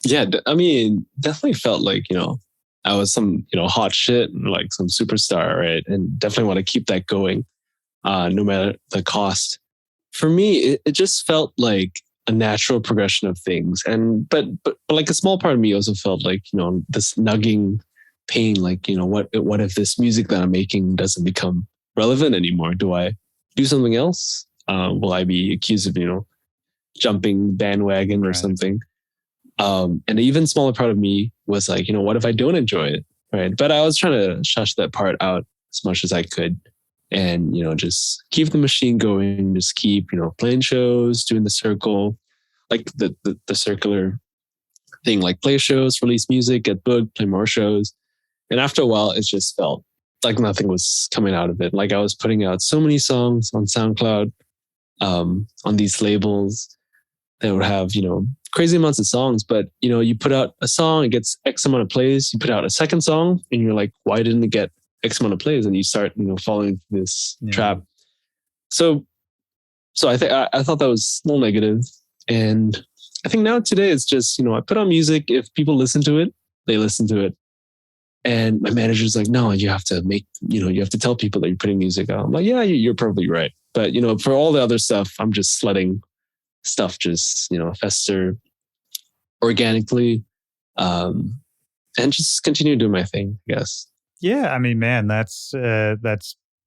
A: Yeah. I mean, definitely felt like, you know, I was some, you know, hot shit and like some superstar, right? And definitely want to keep that going, no matter the cost. For me, it just felt like a natural progression of things. And but like a small part of me also felt like, you know, this nugging pain, like, you know, what if this music that I'm making doesn't become relevant anymore? Do I do something else? Will I be accused of, you know, jumping bandwagon or something? And an even smaller part of me was like, you know, what if I don't enjoy it? Right. But I was trying to shush that part out as much as I could and, you know, just keep the machine going, just keep, you know, playing shows, doing the circle, like the circular thing, like play shows, release music, get booked, play more shows. And after a while, it just felt like nothing was coming out of it. Like I was putting out so many songs on SoundCloud, on these labels that would have, you know, crazy amounts of songs, but, you know, you put out a song, it gets X amount of plays. You put out a second song and you're like, why didn't it get X amount of plays? And you start, you know, falling into this trap. So I thought that was a little negative. And I think now today it's just, you know, I put on music. If people listen to it, they listen to it. And my manager's like, no, you have to you have to tell people that you're putting music out. I'm like, yeah, you're probably right. But, you know, for all the other stuff, I'm just letting stuff just, you know, fester organically, and just continue doing my thing, I guess.
B: Yeah. I mean, man, that's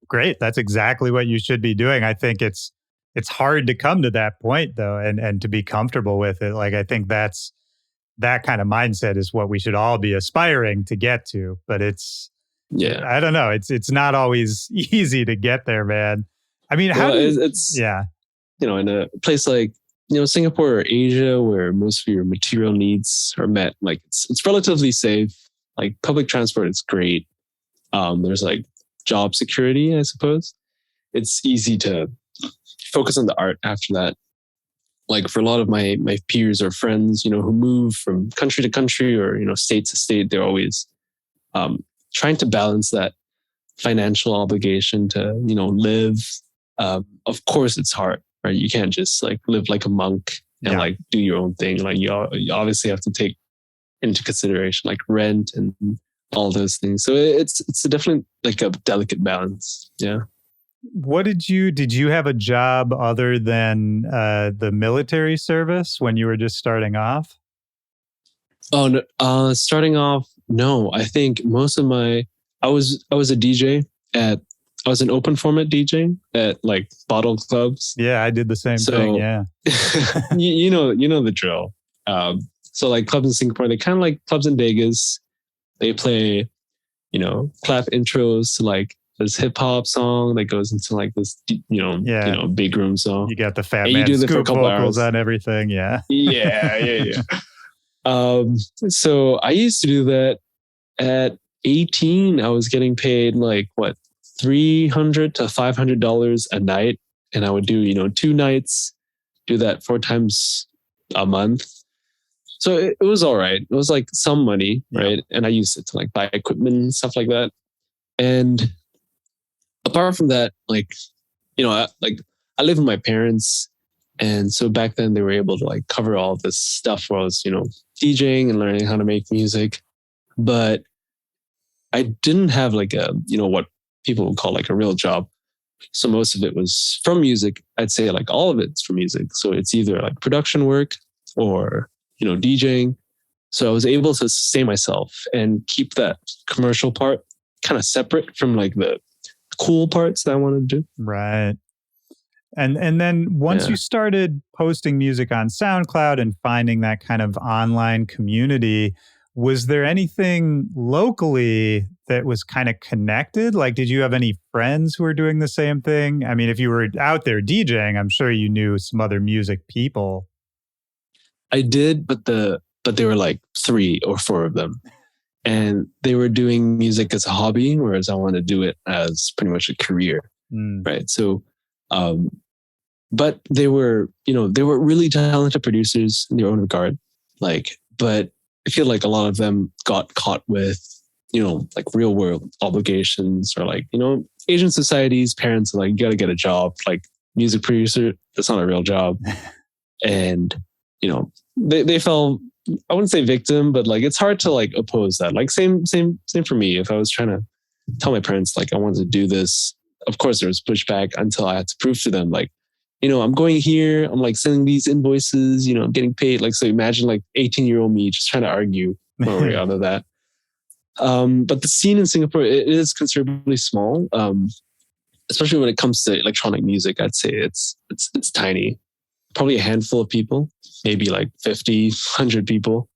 B: great. That's exactly what you should be doing. I think it's hard to come to that point though, and to be comfortable with it. Like, I think that kind of mindset is what we should all be aspiring to get to, but I don't know. It's not always easy to get there, man. I mean, it's you know, in a place like, you know, Singapore or Asia, where most of your material needs are met, like it's relatively safe. Like public transport is great. There's like job security, I suppose. It's easy to focus on the art after that. Like for a lot of my peers or friends, you know, who move from country to country or, you know, state to state, they're always trying to balance that financial obligation to, you know, live. Of course, it's hard. Right? You can't just like live like a monk and like do your own thing. Like you obviously have to take into consideration like rent and all those things. So it's definitely like a delicate balance. Yeah. What did you have a job other than the military service when you were just starting off?
A: Oh no, starting off, no. I think most of I was a DJ at I was an open format DJ at like bottle clubs.
B: Yeah, I did the same thing. Yeah.
A: you know the drill. So like clubs in Singapore, they kind of like clubs in Vegas. They play, clap intros to like this hip hop song that goes into like this, big room song.
B: You got the Fat
A: and
B: Man
A: you do that for a
B: scoop
A: couple
B: vocals
A: hours
B: on everything. Yeah.
A: yeah. So I used to do that at 18. I was getting paid like what, $300 to $500 a night, and I would do 2 nights, do that 4 times a month. So it was all right. It was like some money, right? And I used it to like buy equipment and stuff like that. And apart from that, like, I live with my parents. And so back then they were able to like cover all this stuff where I was, DJing and learning how to make music. But I didn't have like a, what people would call like a real job. So most of it was from music. I'd say like all of it's from music. So it's either like production work or, DJing. So I was able to sustain myself and keep that commercial part kind of separate from like the cool parts that I wanted to do.
B: Right. And then once you started posting music on SoundCloud and finding that kind of online community, was there anything locally that was kind of connected? Like, did you have any friends who were doing the same thing? I mean, if you were out there DJing, I'm sure you knew some other music people.
A: I did, but there were like 3 or 4 of them. And they were doing music as a hobby, whereas I wanted to do it as pretty much a career. Right. So, but they were really talented producers in their own regard. Like, but I feel like a lot of them got caught with, like real world obligations, or like, Asian society's parents are like, you got to get a job. Like music producer, that's not a real job. And, they fell, I wouldn't say victim, but like, it's hard to like oppose that. Like same for me. If I was trying to tell my parents, like I wanted to do this, of course there was pushback until I had to prove to them, like, I'm going here, I'm like sending these invoices, I'm getting paid. Like, so imagine like 18-year-old me just trying to argue one way out of that. But the scene in Singapore, it is considerably small, especially when it comes to electronic music. I'd say it's tiny. Probably a handful of people, maybe like 50, 100 people,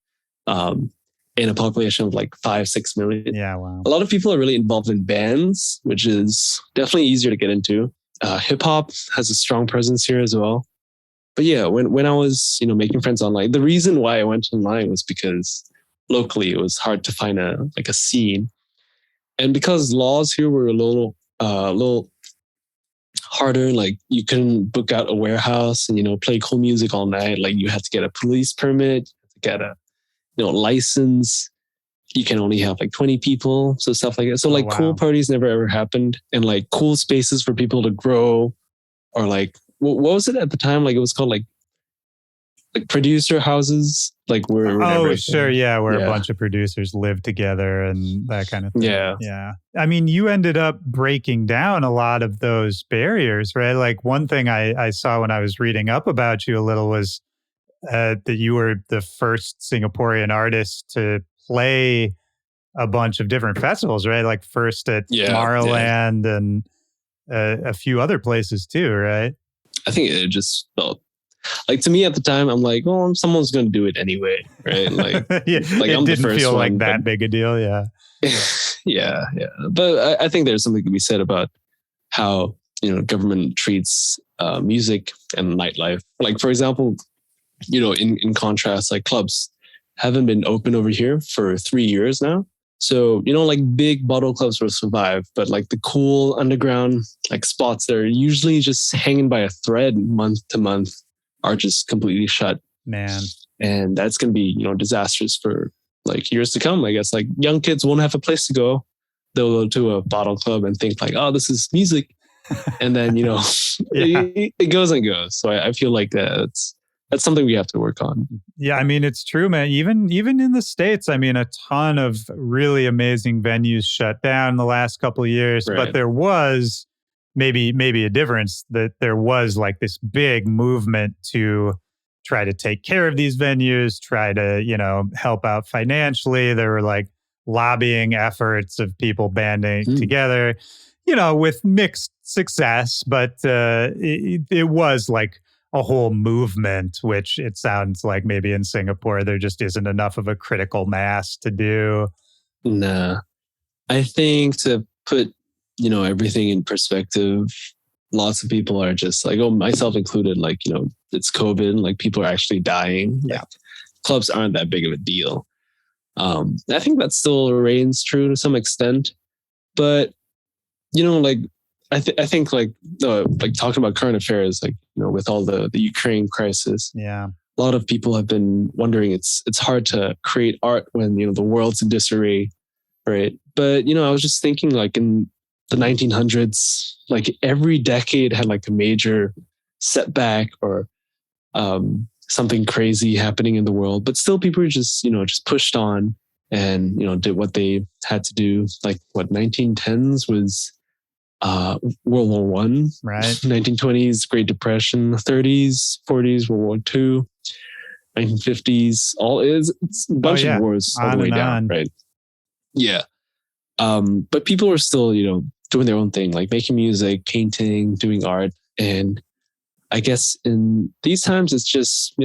A: in a population of like 5-6 million.
B: Yeah, wow.
A: A lot of people are really involved in bands, which is definitely easier to get into. Hip hop has a strong presence here as well. But yeah, when I was, making friends online, the reason why I went online was because locally it was hard to find a scene. And because laws here were a little harder, like you couldn't book out a warehouse and, play cool music all night. Like you had to get a police permit, to get a, license. You can only have like 20 people. So stuff like that. So cool parties never ever happened, and like cool spaces for people to grow, or like, what was it at the time? Like it was called like producer houses, like where
B: where a bunch of producers live together and that kind of thing. Yeah. I mean, you ended up breaking down a lot of those barriers, right? Like one thing I saw when I was reading up about you a little was that you were the first Singaporean artist to play a bunch of different festivals, right? Like first at Tomorrowland and a few other places too, right?
A: I think it just felt like, to me at the time, I'm like, well, someone's going to do it anyway, right? Like,
B: like
A: it
B: I'm didn't feel like that big a deal, yeah.
A: yeah. But I think there's something to be said about how government treats music and nightlife. Like, for example, in contrast, like clubs haven't been open over here for 3 years now. So, like big bottle clubs will survive, but like the cool underground like spots that are usually just hanging by a thread month to month are just completely shut.
B: Man.
A: And that's going to be, disastrous for like years to come. I guess like young kids won't have a place to go. They'll go to a bottle club and think like, oh, this is music. And then, it goes and goes. So I feel like that's something we have to work on.
B: Yeah, I mean, it's true, man. Even in the States, I mean, a ton of really amazing venues shut down the last couple of years, right. But there was maybe a difference, that there was like this big movement to try to take care of these venues, try to, help out financially. There were like lobbying efforts of people banding together. with mixed success, but it was like a whole movement, which it sounds like maybe in Singapore, there just isn't enough of a critical mass to do.
A: Nah, I think to put, everything in perspective, lots of people are just like, myself included, like, it's COVID, like people are actually dying.
B: Yeah.
A: Like, clubs aren't that big of a deal. I think that still reigns true to some extent, but like I think like talking about current affairs, like with all the Ukraine crisis,
B: Yeah,
A: a lot of people have been wondering it's hard to create art when the world's in disarray, right? But I was just thinking, like in the 1900s, like every decade had like a major setback or something crazy happening in the world, but still people were just just pushed on and did what they had to do. Like what 1910s was World War One,
B: right.
A: 1920s Great Depression, 30s, 40s World War Two, 1950s. It's a bunch of wars all the way down, right? Yeah. But people were still doing their own thing, like making music, painting, doing art, and I guess in these times it's just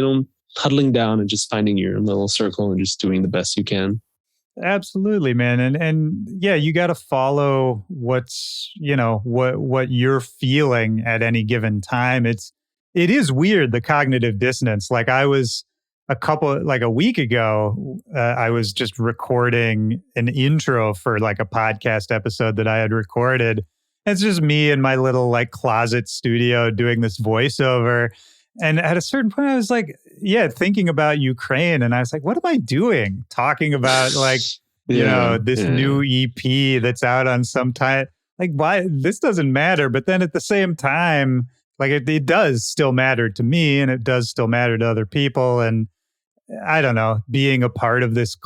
A: huddling down and just finding your little circle and just doing the best you can.
B: Absolutely, man. And yeah, you got to follow what's, what you're feeling at any given time. It is weird, the cognitive dissonance. Like I was a week ago, I was just recording an intro for like a podcast episode that I had recorded. It's just me in my little like closet studio doing this voiceover. And at a certain point, I was like, thinking about Ukraine. And I was like, what am I doing? Talking about like, this new EP that's out on some time. Like, why? This doesn't matter. But then at the same time, like it does still matter to me and it does still matter to other people. And I don't know, being a part of this,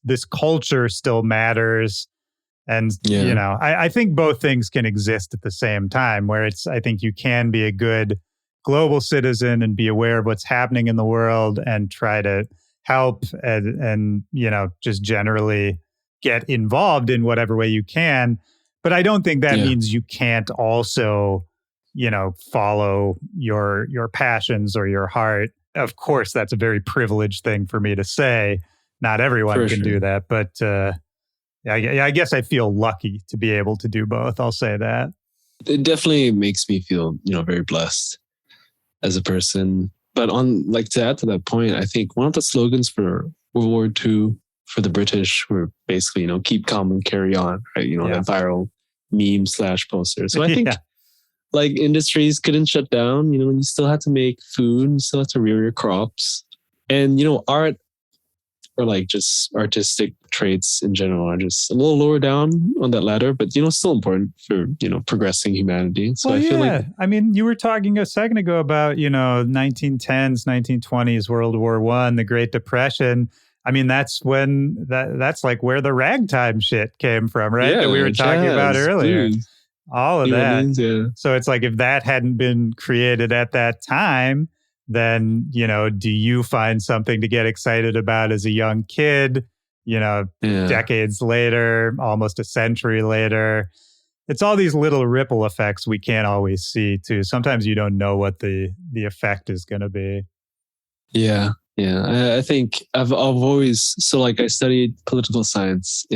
B: this culture still matters. And, I think both things can exist at the same time, where I think you can be a good global citizen and be aware of what's happening in the world and try to help and just generally get involved in whatever way you can. But I don't think that means you can't also, follow your passions or your heart. Of course, that's a very privileged thing for me to say. Not everyone can do that, but I guess I feel lucky to be able to do both. I'll say that.
A: It definitely makes me feel, very blessed as a person. But to add to that point, I think one of the slogans for World War II for the British were basically, keep calm and carry on, right? That viral meme / poster. So I think like industries couldn't shut down, you still had to make food, you still had to rear your crops. And, art or like just artistic traits in general are just a little lower down on that ladder, but still important for progressing humanity. So I feel like,
B: I mean, you were talking a second ago about 1910s, 1920s, World War One, the Great Depression. I mean, that's when that's like where the ragtime shit came from, right? That we were talking about earlier. Blues. All of that. So it's like if that hadn't been created at that time, then, do you find something to get excited about as a young kid, decades later, almost a century later? It's all these little ripple effects we can't always see too. Sometimes you don't know what the effect is going to be.
A: Yeah. I think I've always, so like I studied political science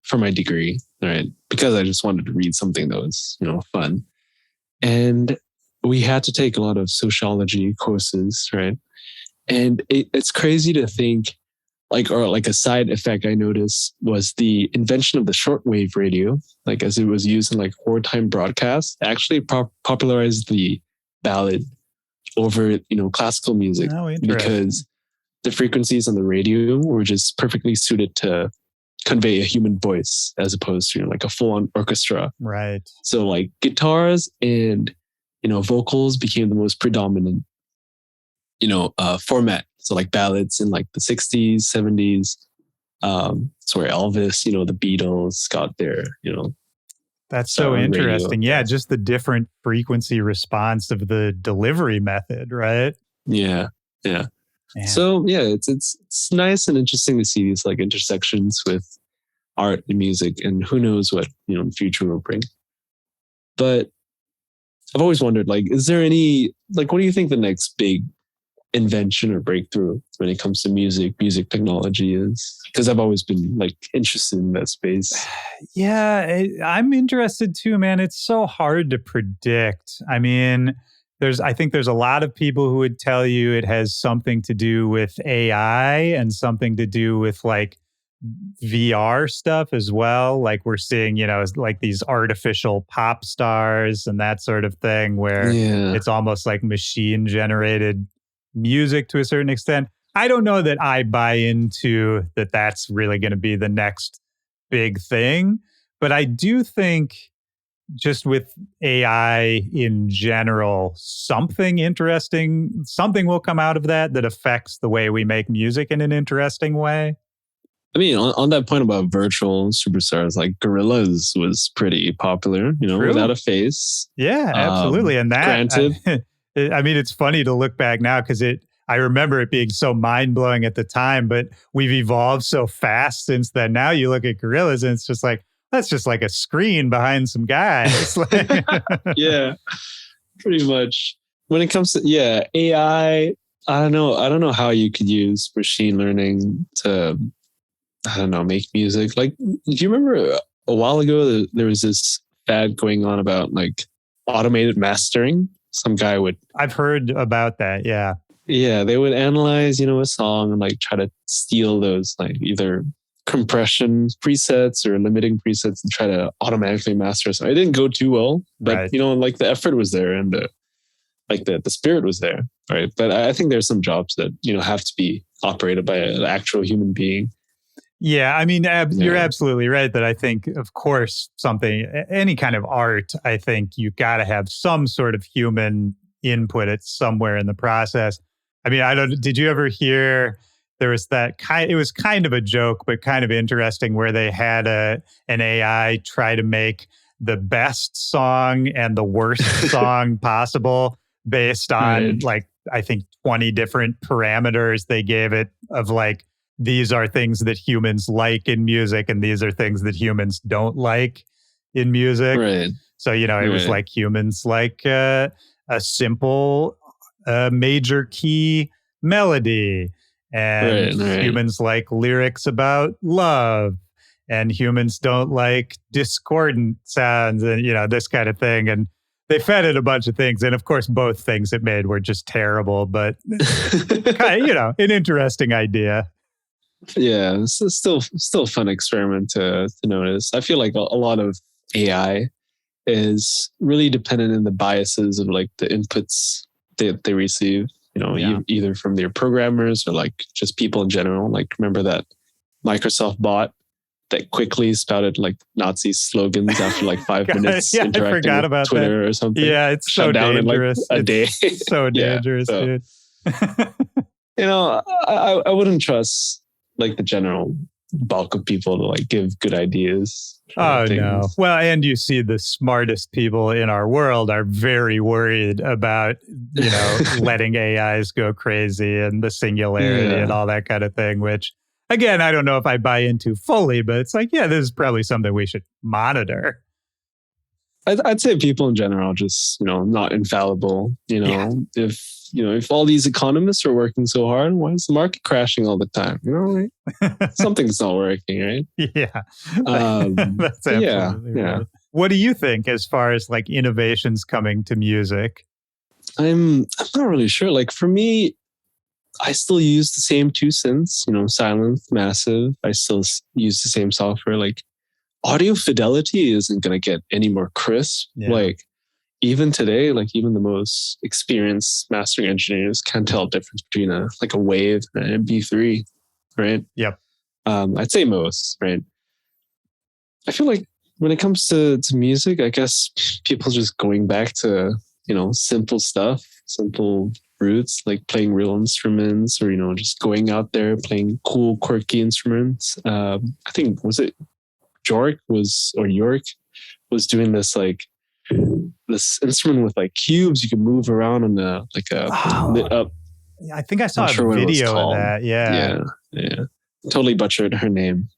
A: for my degree, right? Because I just wanted to read something that was, fun. And we had to take a lot of sociology courses, right? And it's crazy to think, like a side effect I noticed was the invention of the shortwave radio, like as it was used in like wartime broadcasts, actually popularized the ballad over, classical music, because the frequencies on the radio were just perfectly suited to convey a human voice as opposed to like a full-on orchestra.
B: Right.
A: So like guitars and vocals became the most predominant, format. So like ballads in like the 60s, 70s. It's where Elvis, the Beatles got their,
B: That's so interesting. Yeah, just the different frequency response of the delivery method, right?
A: Yeah. Man. So yeah, it's nice and interesting to see these like intersections with art and music, and who knows what, the future will bring. But I've always wondered, like, is there any, like, what do you think the next big invention or breakthrough when it comes to music technology is? Because I've always been like interested in that space.
B: Yeah, I'm interested too, man. It's so hard to predict. I mean, I think there's a lot of people who would tell you it has something to do with AI and something to do with like VR stuff as well. Like we're seeing, like these artificial pop stars and that sort of thing where it's almost like machine generated music to a certain extent. I don't know that I buy into that that's really going to be the next big thing, but I do think just with AI in general, something interesting, something will come out of that affects the way we make music in an interesting way.
A: I mean, on that point about virtual superstars, like Gorillaz was pretty popular,
B: True.
A: Without a face.
B: Yeah, absolutely. And that,
A: granted,
B: I mean, it's funny to look back now because I remember it being so mind blowing at the time, but we've evolved so fast since then. Now you look at Gorillaz and it's just like, that's just like a screen behind some guys.
A: Yeah, pretty much. When it comes to AI, I don't know how you could use machine learning to, make music. Like, do you remember a while ago there was this fad going on about like automated mastering? Some guy would.
B: I've heard about that. Yeah.
A: Yeah, they would analyze, a song and like try to steal those like either compression presets or limiting presets and try to automatically master. So it didn't go too well, but
B: right.
A: Like the effort was there and like the spirit was there, right? But I think there's some jobs that have to be operated by an actual human being.
B: Yeah, I mean, you're absolutely right that I think, of course, any kind of art, I think you got to have some sort of human input at somewhere in the process. I mean, did you ever hear there was it was kind of a joke, but kind of interesting where they had an AI try to make the best song and the worst song possible based on like, I think 20 different parameters they gave it of like, these are things that humans like in music and these are things that humans don't like in music.
A: Right.
B: So, it was like humans like a simple major key melody and humans like lyrics about love and humans don't like discordant sounds and, this kind of thing. And they fed it a bunch of things. And of course, both things it made were just terrible, but kind of, an interesting idea.
A: Yeah, it's still a fun experiment to notice. I feel like a lot of AI is really dependent on the biases of like the inputs they receive, either from their programmers or like just people in general. Like remember that Microsoft bot that quickly spouted like Nazi slogans after like 5 minutes interacting with Twitter or something.
B: Yeah, it's so dangerous.
A: In like a day.
B: So dangerous, dude.
A: I wouldn't trust like the general bulk of people to like give good ideas.
B: Oh no. Well, and you see the smartest people in our world are very worried about, letting AIs go crazy and the singularity and all that kind of thing, which again, I don't know if I buy into fully, but it's like, yeah, this is probably something we should monitor.
A: I'd say people in general are just, not infallible. If all these economists are working so hard, why is the market crashing all the time? Right? Something's not working, right?
B: Yeah. That's absolutely right. What do you think as far as like innovations coming to music?
A: I'm not really sure. Like for me, I still use the same 2 synths, Silent, Massive. I still use the same software. Like audio fidelity isn't going to get any more crisp. Yeah. Like even today, like even the most experienced mastering engineers can't tell the difference between a wave and an MP3, right?
B: Yep.
A: I'd say most, right? I feel like when it comes to music, I guess people just going back to, simple stuff, simple roots, like playing real instruments or, just going out there playing cool, quirky instruments. I think, was it York was doing this like this instrument with like cubes you can move around on the lit up.
B: I think I saw a video of that. Yeah.
A: Totally butchered her name.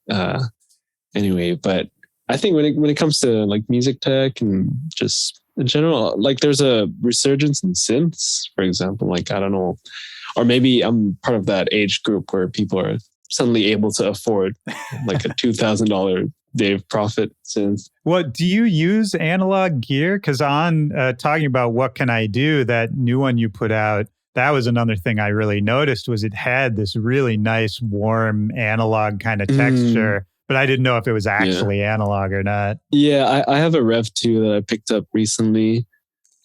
A: Anyway, but I think when it comes to like music tech and just in general, like there's a resurgence in synths, for example. Like I don't know, or maybe I'm part of that age group where people are suddenly able to afford like a $2,000 Dave Profit synth.
B: What do you use analog gear? Because on talking about what can I do, that new one you put out, that was another thing I really noticed was it had this really nice, warm analog kind of texture, but I didn't know if it was actually analog or not.
A: Yeah, I have a Rev 2 that I picked up recently.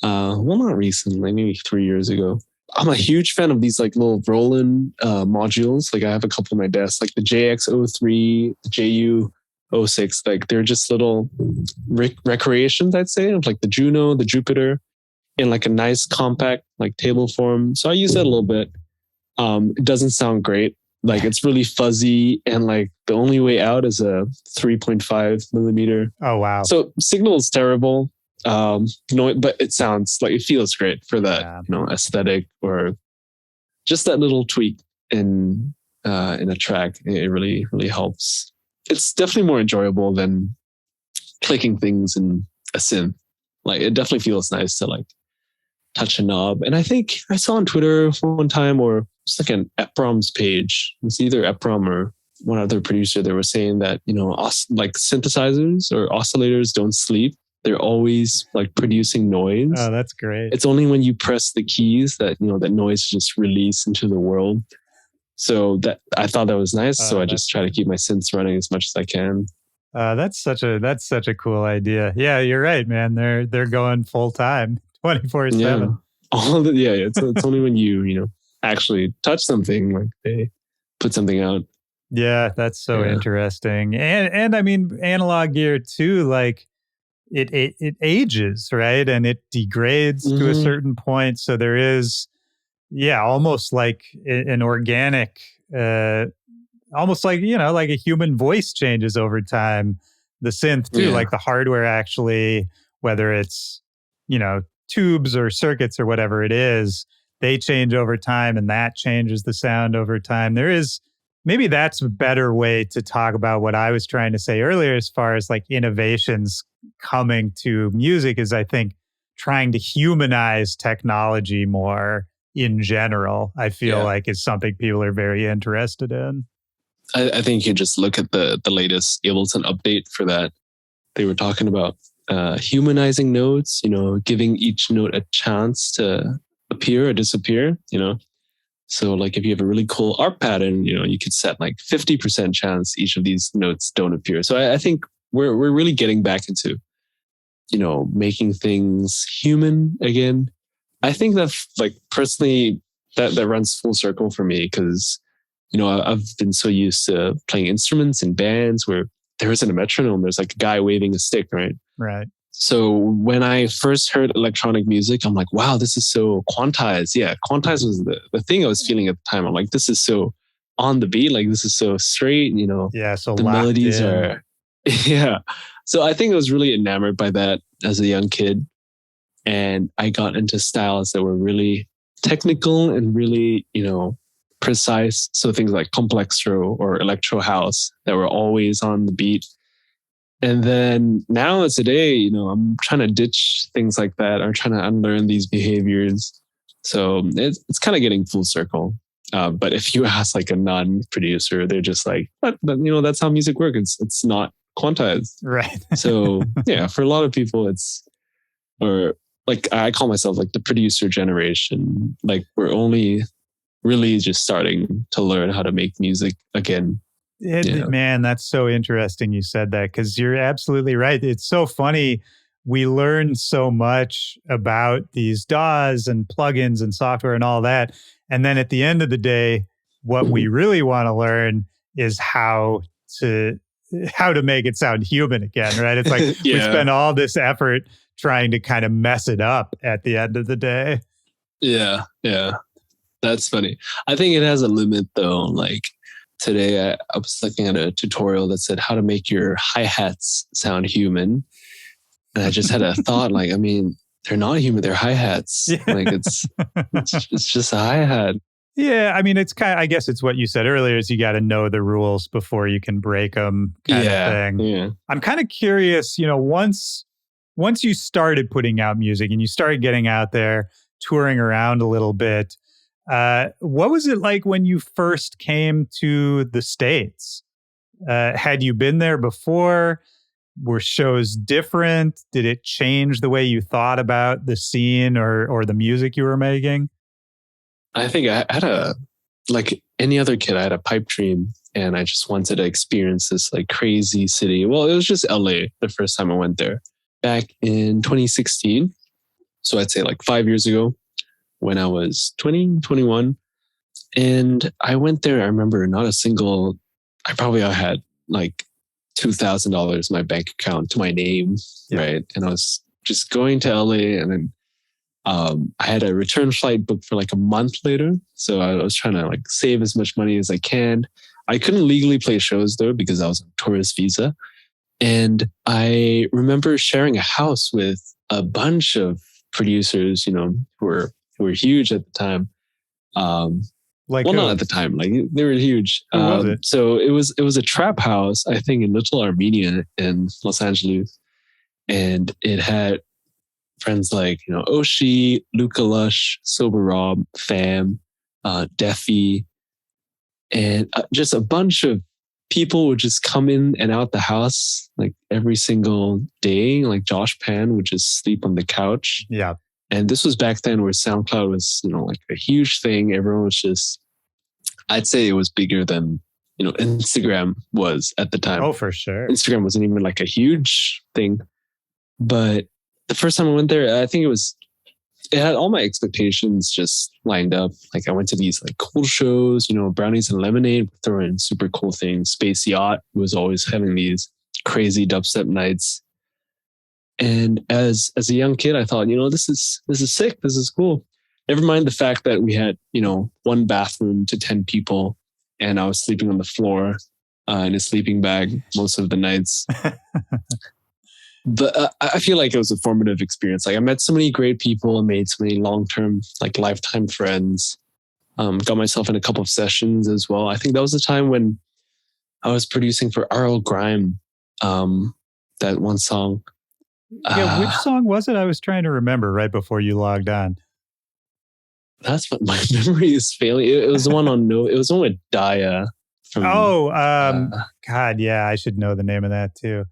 A: Well, not recently, maybe 3 years ago. I'm a huge fan of these like little Roland modules. Like I have a couple on my desk, like the JX03, the JU06. Like they're just little recreations, I'd say, of like the Juno, the Jupiter, in like a nice compact like table form. So I use that a little bit. It doesn't sound great. Like it's really fuzzy, and like the only way out is a 3.5 millimeter.
B: Oh wow!
A: So signal is terrible. But it sounds like it feels great for that, aesthetic or just that little tweak in a track. It really, really helps. It's definitely more enjoyable than clicking things in a synth. Like it definitely feels nice to like touch a knob. And I think I saw on Twitter one time, or it's like an EPROM's page. It's either EPROM or one other producer. They were saying that, like synthesizers or oscillators don't sleep. They're always like producing noise.
B: Oh, that's great.
A: It's only when you press the keys that, that noise just release into the world. So that I thought that was nice. So I just try to keep my synths running as much as I can.
B: That's such a cool idea. Yeah, you're right, man. They're going full time, 24/7.
A: It's only when you actually touch something, like they put something out.
B: Yeah, that's so interesting. And I mean analog gear too, like it ages, right? And it degrades to a certain point. So there is, almost like an organic, almost like, like a human voice changes over time. The synth too, like the hardware actually, whether it's, tubes or circuits or whatever it is, they change over time and that changes the sound over time. Maybe that's a better way to talk about what I was trying to say earlier as far as like innovations coming to music is I think trying to humanize technology more in general, I feel like is something people are very interested in.
A: I think you just look at the latest Ableton update for that. They were talking about humanizing notes, giving each note a chance to appear or disappear, So like if you have a really cool arp pattern, you could set like 50% chance each of these notes don't appear. So I think we're really getting back into, making things human again. I think that like personally that runs full circle for me because, I've been so used to playing instruments in bands where there isn't a metronome. There's like a guy waving a stick, right?
B: Right.
A: So when I first heard electronic music, I'm like, wow, this is so quantized. Yeah, quantized was the thing I was feeling at the time. I'm like, this is so on the beat. Like, this is so straight,
B: so
A: the melodies are, So I think I was really enamored by that as a young kid. And I got into styles that were really technical and really, precise. So things like complextro or electro house that were always on the beat. And then now today, I'm trying to ditch things like that. I'm trying to unlearn these behaviors. So it's kind of getting full circle. But if you ask like a non-producer, they're just like, but that's how music works. It's not quantized.
B: Right.
A: So for a lot of people, or like I call myself like the producer generation. Like we're only really just starting to learn how to make music again.
B: Man, that's so interesting you said that because you're absolutely right. It's so funny. We learn so much about these DAWs and plugins and software and all that. And then at the end of the day, what we really want to learn is how to make it sound human again, right? It's like we spend all this effort trying to kind of mess it up at the end of the day.
A: Yeah. That's funny. I think it has a limit though. Like today I was looking at a tutorial that said how to make your hi-hats sound human. And I just had a thought like, I mean, they're not human, they're hi-hats. Yeah. Like it's just a hi-hat.
B: Yeah, I mean, it's kind of, I guess it's what you said earlier is you got to know the rules before you can break them kind of thing.
A: Yeah.
B: I'm kind of curious, once you started putting out music and you started getting out there, touring around a little bit, what was it like when you first came to the States? Had you been there before? Were shows different? Did it change the way you thought about the scene or the music you were making?
A: I think I had like any other kid, I had a pipe dream and I just wanted to experience this like crazy city. Well, it was just LA the first time I went there back in 2016. So I'd say like 5 years ago when I was 20, 21. And I went there. I remember I probably had like $2,000 in my bank account to my name.
B: Yeah.
A: Right. And I was just going to LA and then I had a return flight booked for like a month later. So I was trying to like save as much money as I can. I couldn't legally play shows though, because I was on tourist visa. And I remember sharing a house with a bunch of producers, who were huge at the time. Not at the time, like they were huge.
B: Who was it?
A: So it was a trap house, I think in Little Armenia in Los Angeles. And it had friends like, Oshi, Luca Lush, Sober Rob, Fam, Deafy, and just a bunch of people would just come in and out the house like every single day. Like Josh Pan would just sleep on the couch.
B: Yeah.
A: And this was back then where SoundCloud was, like a huge thing. Everyone was just, I'd say it was bigger than, Instagram was at the time.
B: Oh, for sure.
A: Instagram wasn't even like a huge thing. But the first time I went there, I think it had all my expectations just lined up. Like I went to these like cool shows, Brownies and Lemonade, throwing super cool things. Space Yacht was always having these crazy dubstep nights. And as a young kid, I thought, this is sick. This is cool. Never mind the fact that we had, one bathroom to 10 people and I was sleeping on the floor in a sleeping bag most of the nights. But I feel like it was a formative experience. Like I met so many great people and made so many long-term, like lifetime friends. Got myself in a couple of sessions as well. I think that was the time when I was producing for RL Grime, that one song.
B: Yeah, which song was it? I was trying to remember right before you logged on.
A: That's what my memory is failing. It was the one it was the one with Daya.
B: God, yeah, I should know the name of that too.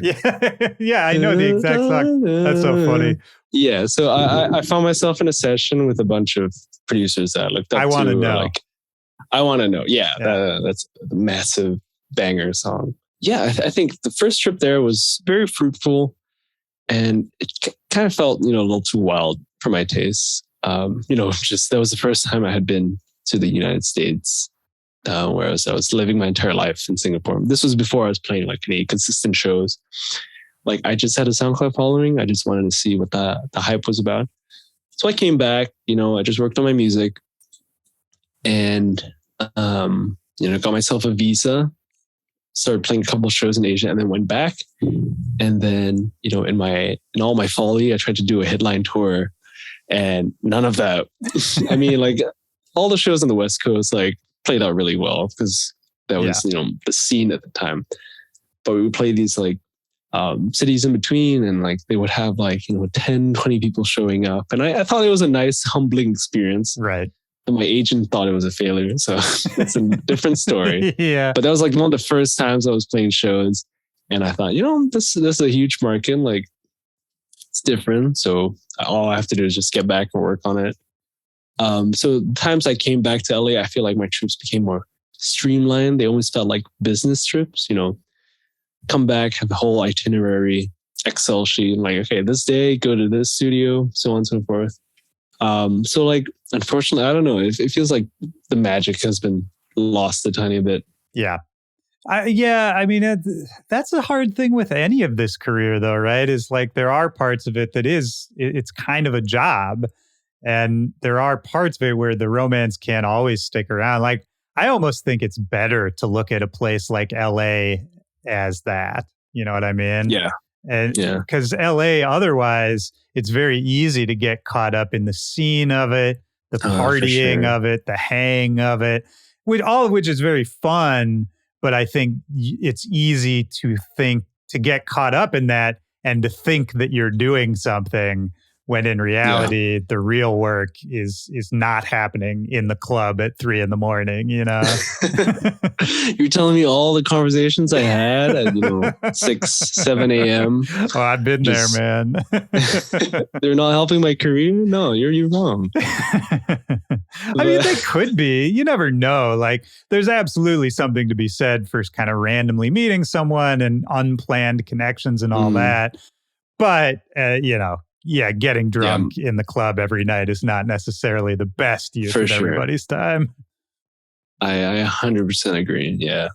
B: yeah, I know the exact song. That's so funny.
A: Yeah, so I found myself in a session with a bunch of producers that I looked up to.
B: I Want to Know.
A: I Want to Know. Yeah, that's a massive banger song. Yeah, I think the first trip there was very fruitful, and it kind of felt, a little too wild for my tastes. Just that was the first time I had been to the United States, whereas I was living my entire life in Singapore. This was before I was playing like any consistent shows. Like I just had a SoundCloud following. I just wanted to see what the hype was about. So I came back, I just worked on my music and, got myself a visa, started playing a couple of shows in Asia and then went back. And then, in all my folly, I tried to do a headline tour and none of that. I mean, like all the shows on the West Coast, like played out really well because that was, the scene at the time. But we would play these like cities in between and like they would have like, 10, 20 people showing up. And I thought it was a nice, humbling experience.
B: Right.
A: And my agent thought it was a failure. So it's a different story.
B: Yeah.
A: But that was like one of the first times I was playing shows. And I thought, this is a huge market. Like it's different. So all I have to do is just get back and work on it. So the times I came back to LA, I feel like my trips became more streamlined. They almost felt like business trips, come back, have the whole itinerary, Excel sheet, and like, okay, this day, go to this studio, so on and so forth. So like, unfortunately, I don't know. It feels like the magic has been lost a tiny bit.
B: Yeah. I mean, that's a hard thing with any of this career though, right? Is like, there are parts of it that it's kind of a job. And there are parts of it where the romance can't always stick around. Like, I almost think it's better to look at a place like LA as that. You know what I mean?
A: Yeah.
B: And because LA, otherwise, it's very easy to get caught up in the scene of it, the
A: For
B: partying
A: sure.
B: of it, the hang of it, all of which is very fun. But I think it's easy to get caught up in that and to think that you're doing something when in
A: Yeah.
B: reality, the real work is not happening in the club at 3 a.m, you know?
A: You're telling me all the conversations I had at 6, 7 a.m.
B: Oh, I've been there,
A: just
B: man.
A: they're not helping my career. No, you're wrong.
B: I mean, they could be. You never know. Like, there's absolutely something to be said for kind of randomly meeting someone and unplanned connections and all that. But, yeah, getting drunk in the club every night is not necessarily the best use of everybody's time.
A: I 100% agree. Yeah.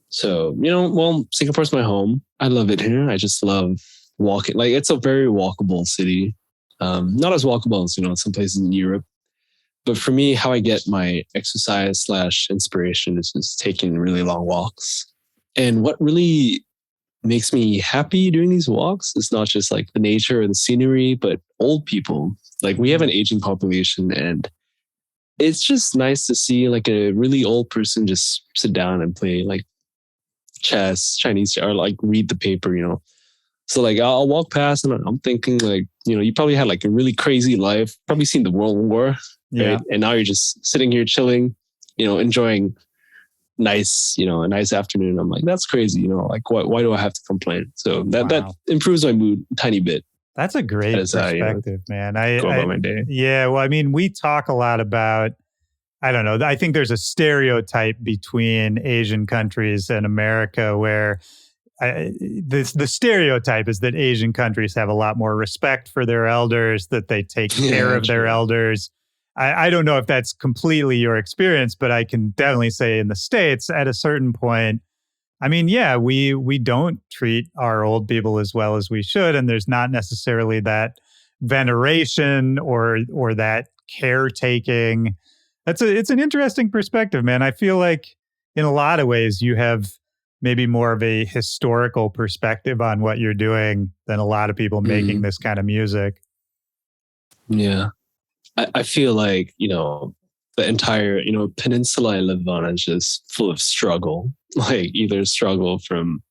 A: So, well, Singapore's my home. I love it here. I just love walking. Like, it's a very walkable city. Not as walkable as, some places in Europe. But for me, how I get my exercise / inspiration is just taking really long walks. And what really makes me happy doing these walks is not just like the nature or the scenery, but old people. Like, we have an aging population, and it's just nice to see like a really old person just sit down and play like chess, Chinese, or like read the paper, So like I'll walk past and I'm thinking like, you probably had like a really crazy life, probably seen the World War, right? And now you're just sitting here chilling, enjoying a nice afternoon. I'm like, that's crazy, like why do I have to complain? So that improves my mood a tiny bit.
B: That's a great perspective, man.
A: Go about my day.
B: Yeah, well, I mean, we talk a lot about, I don't know, I think there's a stereotype between Asian countries and America where the stereotype is that Asian countries have a lot more respect for their elders, that they take care of their elders. I don't know if that's completely your experience, but I can definitely say in the States at a certain point, I mean, yeah, we don't treat our old people as well as we should. And there's not necessarily that veneration or that caretaking. It's an interesting perspective, man. I feel like in a lot of ways you have maybe more of a historical perspective on what you're doing than a lot of people making this kind of music.
A: Yeah. I feel like, the entire, peninsula I live on is just full of struggle, like either struggle from,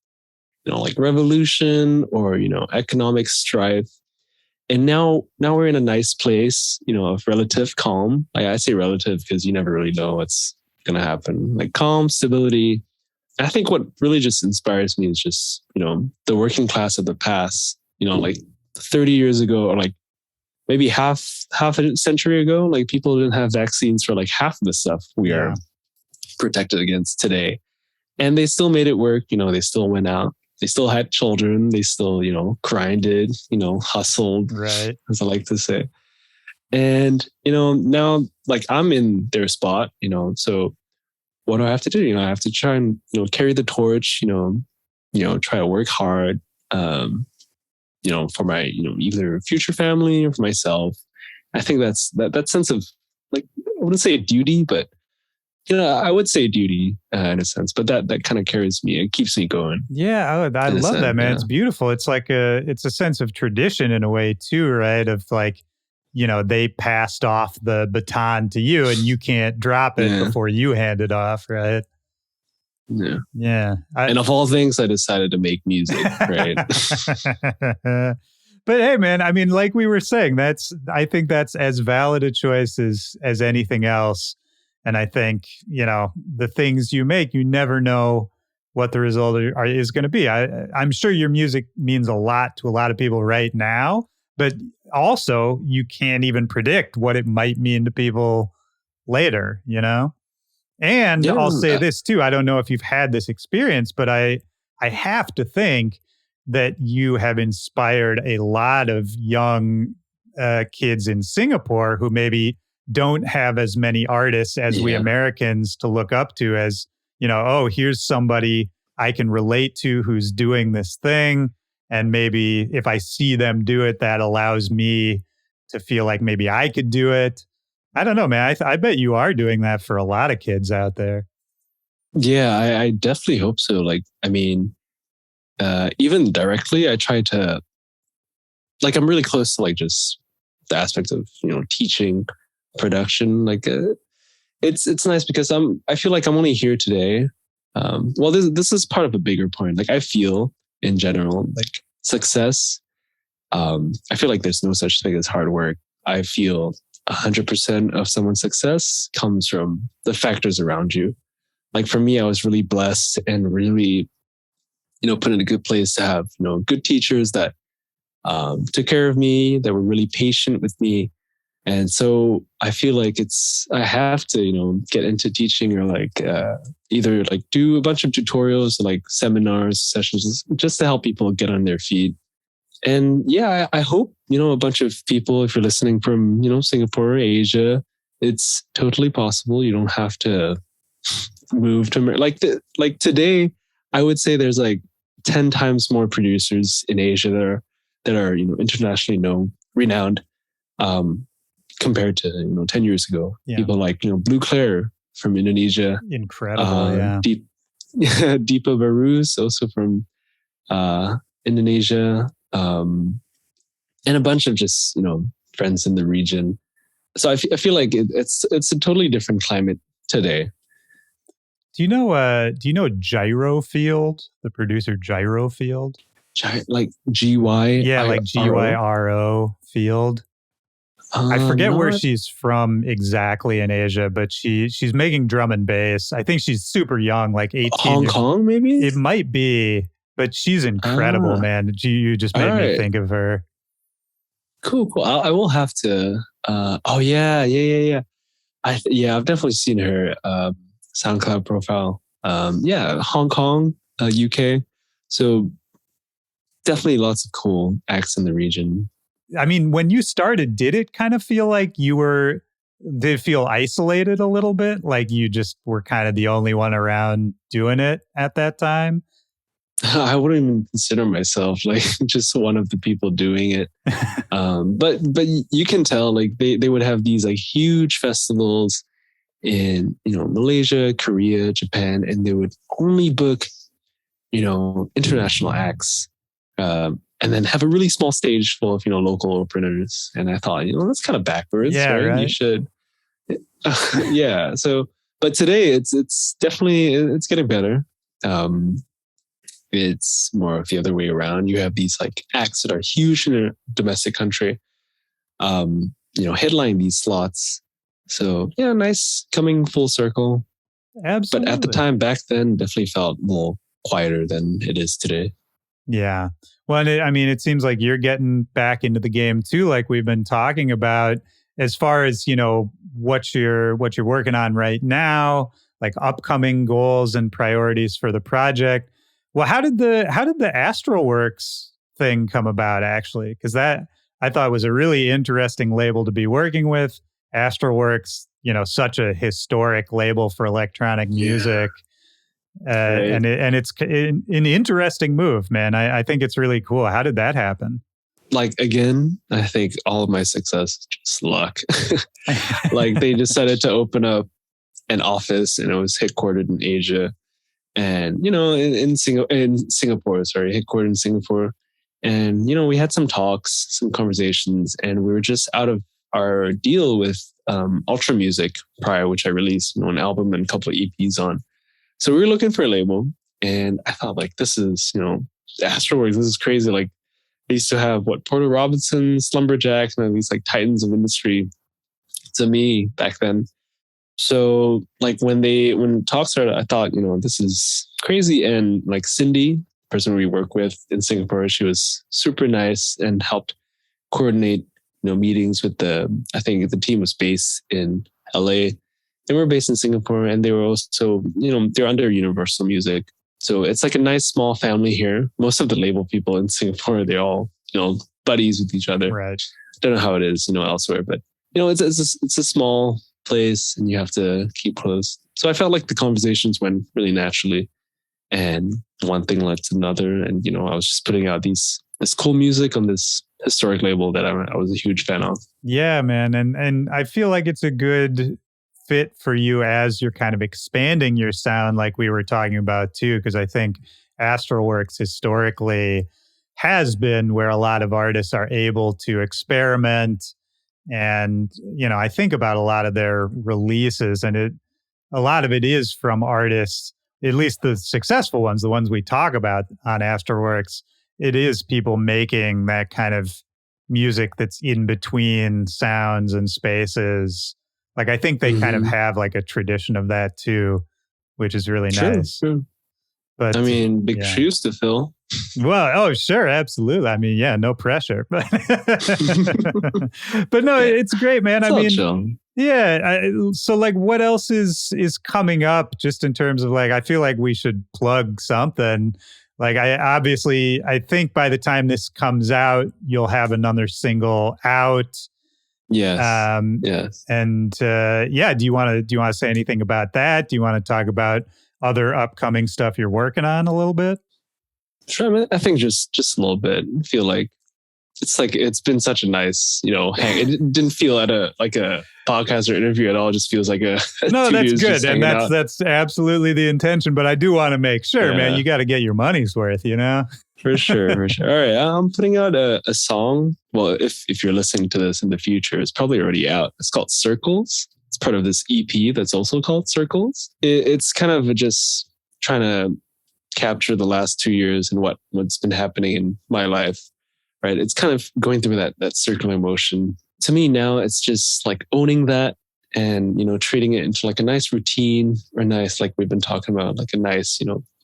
A: like revolution or, economic strife. And now we're in a nice place, of relative calm. Like I say relative because you never really know what's going to happen. Like calm, stability. I think what really just inspires me is just, the working class of the past, like 30 years ago or like maybe half a century ago, like people didn't have vaccines for like half of the stuff we are protected against today. And they still made it work. They still went out. They still had children. They still, grinded, hustled,
B: right,
A: as I like to say. And, now like I'm in their spot, so what do I have to do? I have to try and, carry the torch, try to work hard, for my, either future family or for myself. I think that's that sense of like, I wouldn't say a duty, but I would say duty in a sense, but that kind of carries me. It keeps me going.
B: Yeah, I love that, man. Yeah. It's beautiful. It's like it's a sense of tradition in a way too, right? Of like, they passed off the baton to you and you can't drop it before you hand it off, right?
A: Yeah.
B: Yeah.
A: And of all things, I decided to make music, right?
B: But hey, man, I mean, like we were saying, I think that's as valid a choice as anything else. And I think, the things you make, you never know what the result is going to be. I'm sure your music means a lot to a lot of people right now, but also you can't even predict what it might mean to people later, And I'll say this too. I don't know if you've had this experience, but I have to think that you have inspired a lot of young kids in Singapore who maybe don't have as many artists as we Americans to look up to as, oh, here's somebody I can relate to who's doing this thing. And maybe if I see them do it, that allows me to feel like maybe I could do it. I don't know, man. I bet you are doing that for a lot of kids out there.
A: Yeah, I definitely hope so. Like, I mean, even directly, I try to, like, I'm really close to like just the aspect of, teaching production. Like it's nice because I feel like I'm only here today. Well, this is part of a bigger point. Like I feel in general, like success. I feel like there's no such thing as hard work. I feel 100% of someone's success comes from the factors around you. Like for me, I was really blessed and really, put in a good place to have, good teachers that took care of me, that were really patient with me. And so I feel like I have to, get into teaching or like either like do a bunch of tutorials, like seminars, sessions, just to help people get on their feet. And yeah, I hope, a bunch of people, if you're listening from, Singapore or Asia, it's totally possible. You don't have to move to like today. I would say there's like 10 times more producers in Asia that are internationally renowned, compared to 10 years ago. Yeah. People like Blue Claire from Indonesia,
B: incredible, yeah.
A: Deepa Barus also from Indonesia, and a bunch of just friends in the region. So I feel like it's a totally different climate today.
B: Do you know Gyro Field, the producer Gyro Field?
A: Like GY?
B: Yeah, like GYRO Field. I forget where she's from exactly in Asia, but she's making drum and bass. I think she's super young, like 18.
A: Hong Kong, maybe?
B: It might be, but she's incredible, man. You just made me think of her.
A: Cool. I will have to. Yeah. I've definitely seen her SoundCloud profile. Hong Kong, UK. So definitely lots of cool acts in the region.
B: I mean, when you started, did it kind of feel like did it feel isolated a little bit? Like you just were kind of the only one around doing it at that time?
A: I wouldn't even consider myself like just one of the people doing it. But you can tell like they would have these like huge festivals in, Malaysia, Korea, Japan, and they would only book, international acts. And then have a really small stage full of, local openers. And I thought, that's kind of backwards, right? You should. Yeah. So, but today it's definitely, it's getting better. It's more of the other way around. You have these like acts that are huge in a domestic country, headline these slots. So yeah, nice coming full circle.
B: Absolutely.
A: But at the time back then, definitely felt more quieter than it is today.
B: Yeah. Well, it seems like you're getting back into the game too, like we've been talking about, as far as, what you're working on right now, like upcoming goals and priorities for the project. Well, how did the Astroworks thing come about, actually? Because that I thought was a really interesting label to be working with. Astroworks, such a historic label for electronic music. Right. And it's an interesting move, man. I think it's really cool. How did that happen?
A: Like, again, I think all of my success is just luck. Like they decided to open up an office and it was headquartered in Asia and, in Singapore, headquartered in Singapore. And, we had some talks, some conversations, and we were just out of our deal with Ultra Music prior, which I released, an album and a couple of EPs on. So we were looking for a label, and I thought, like, this is, Astroworks, this is crazy. Like, I used to have Porter Robinson, Slumberjack, and these like titans of industry to me back then. So like when talks started, I thought, this is crazy. And like Cindy, the person we work with in Singapore, she was super nice and helped coordinate, meetings with I think the team was based in LA. They were based in Singapore, and they were also, they're under Universal Music. So it's like a nice small family here. Most of the label people in Singapore, they're all, buddies with each other.
B: Right.
A: Don't know how it is, elsewhere, but it's a small place and you have to keep close. So I felt like the conversations went really naturally, and one thing led to another. And, I was just putting out this cool music on this historic label that I was a huge fan of.
B: Yeah, man. And I feel like it's a good fit for you as you're kind of expanding your sound, like we were talking about too, because I think Astroworks historically has been where a lot of artists are able to experiment And, I think about a lot of their releases, and a lot of it is from artists, at least the successful ones, the ones we talk about on Astroworks. It is people making that kind of music that's in between sounds and spaces. Like, I think they kind of have like a tradition of that too, which is really nice.
A: True.
B: But
A: I mean, big shoes to fill.
B: Well, oh, sure. Absolutely. I mean, yeah, no pressure. But, but no, it's great, man. So like, what else is coming up just in terms of like, I feel like we should plug something. Like, I think by the time this comes out, you'll have another single out.
A: Yes.
B: Yes. And do you want to say anything about that? Do you want to talk about other upcoming stuff you're working on a little bit?
A: Sure. I mean, I think just a little bit. I feel like it's been such a nice, hang. It didn't feel like a podcast or interview at all. It just feels like a
B: no, that's good. And that's absolutely the intention. But I do want to make sure, man, you got to get your money's worth,
A: For sure. All right. I'm putting out a song. Well, if you're listening to this in the future, it's probably already out. It's called Circles. It's part of this EP that's also called Circles. It's kind of just trying to capture the last 2 years and what's been happening in my life, right? It's kind of going through that circular motion. To me now, it's just like owning that and, treating it into like a nice routine or nice, like we've been talking about, like a nice,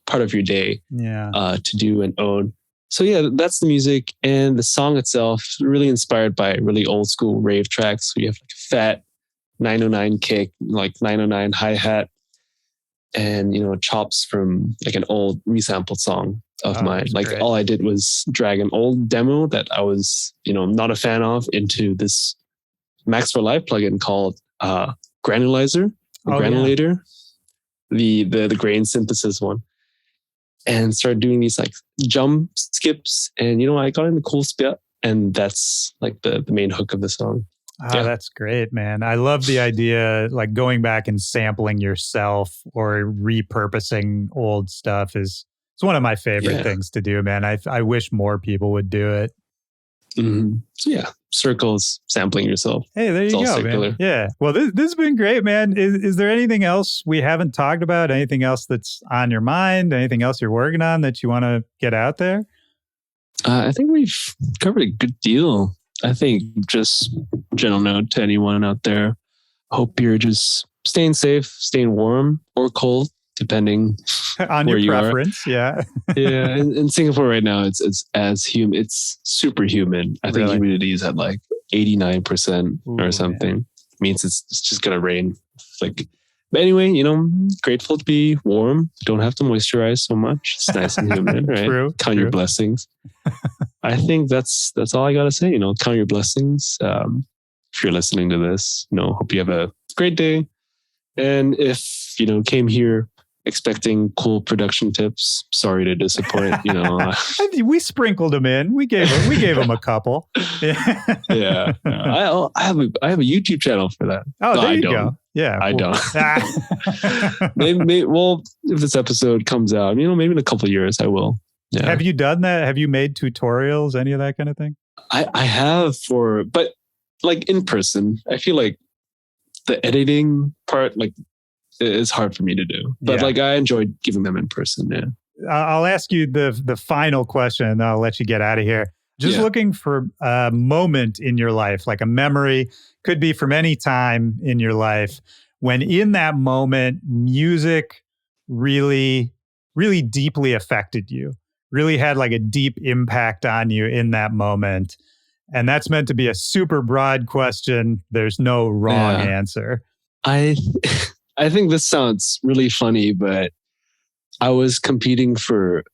A: part of your day to do and own. So yeah, that's the music. And the song itself, really inspired by really old school rave tracks. So you have like a fat 909 kick, like 909 hi-hat, and chops from like an old resampled song of mine. Like great. All I did was drag an old demo that I was not a fan of into this Max for Live plugin called Granulator, the grain synthesis one, and started doing these like jump skips, and I got in the cool spot, and that's like the main hook of the song.
B: That's great, man. I love the idea, like going back and sampling yourself or repurposing old stuff it's one of my favorite things to do, man. I wish more people would do it.
A: Mm-hmm. So yeah, Circles, sampling yourself.
B: Hey, there you go, circular. Man. Yeah. Well, this has been great, man. Is there anything else we haven't talked about? Anything else that's on your mind? Anything else you're working on that you want to get out there?
A: I think we've covered a good deal. I think just general note to anyone out there, hope you're just staying safe, staying warm or cold, depending
B: on your preference. Yeah.
A: Yeah. In Singapore right now, it's as humid. It's super humid. I think humidity is at like 89% or something. Man. It means it's just going to rain. But anyway, grateful to be warm. Don't have to moisturize so much. It's nice and humid, right?
B: True.
A: Count your blessings. I think that's all I got to say. Count your blessings. If you're listening to this, hope you have a great day. And if, came here expecting cool production tips, sorry to disappoint,
B: we sprinkled them in. We gave them a couple.
A: Yeah. I have a YouTube channel for that.
B: Oh, there you go. Yeah.
A: I don't. Maybe, well, if this episode comes out, maybe in a couple of years I will. Yeah.
B: Have you done that? Have you made tutorials, any of that kind of thing?
A: I have but like in person, I feel like the editing part, like, is hard for me to do. But like I enjoyed giving them in person. Yeah.
B: I'll ask you the final question and I'll let you get out of here. Just looking for a moment in your life, like a memory, could be from any time in your life, when in that moment, music really, really deeply affected you, really had like a deep impact on you in that moment. And that's meant to be a super broad question. There's no wrong answer.
A: I think this sounds really funny, but I was competing for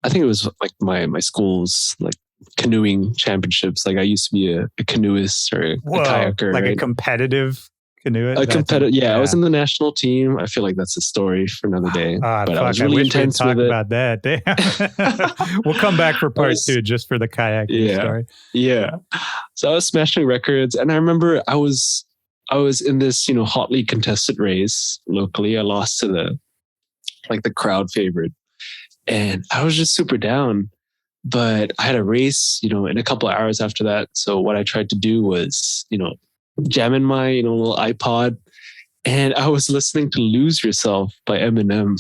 A: I think it was like my school's like canoeing championships. Like I used to be a canoeist or a kayaker.
B: Like a competitive canoeist?
A: I was in the national team. I feel like that's a story for another day. But I was really intense with it.
B: About that. We'll come back for part 2 just for the kayaking story.
A: Yeah. So I was smashing records, and I remember I was in this, hotly contested race locally. I lost to the crowd favorite, and I was just super down. But I had a race, in a couple of hours after that. So what I tried to do was, jam in my, little iPod, and I was listening to Lose Yourself by Eminem.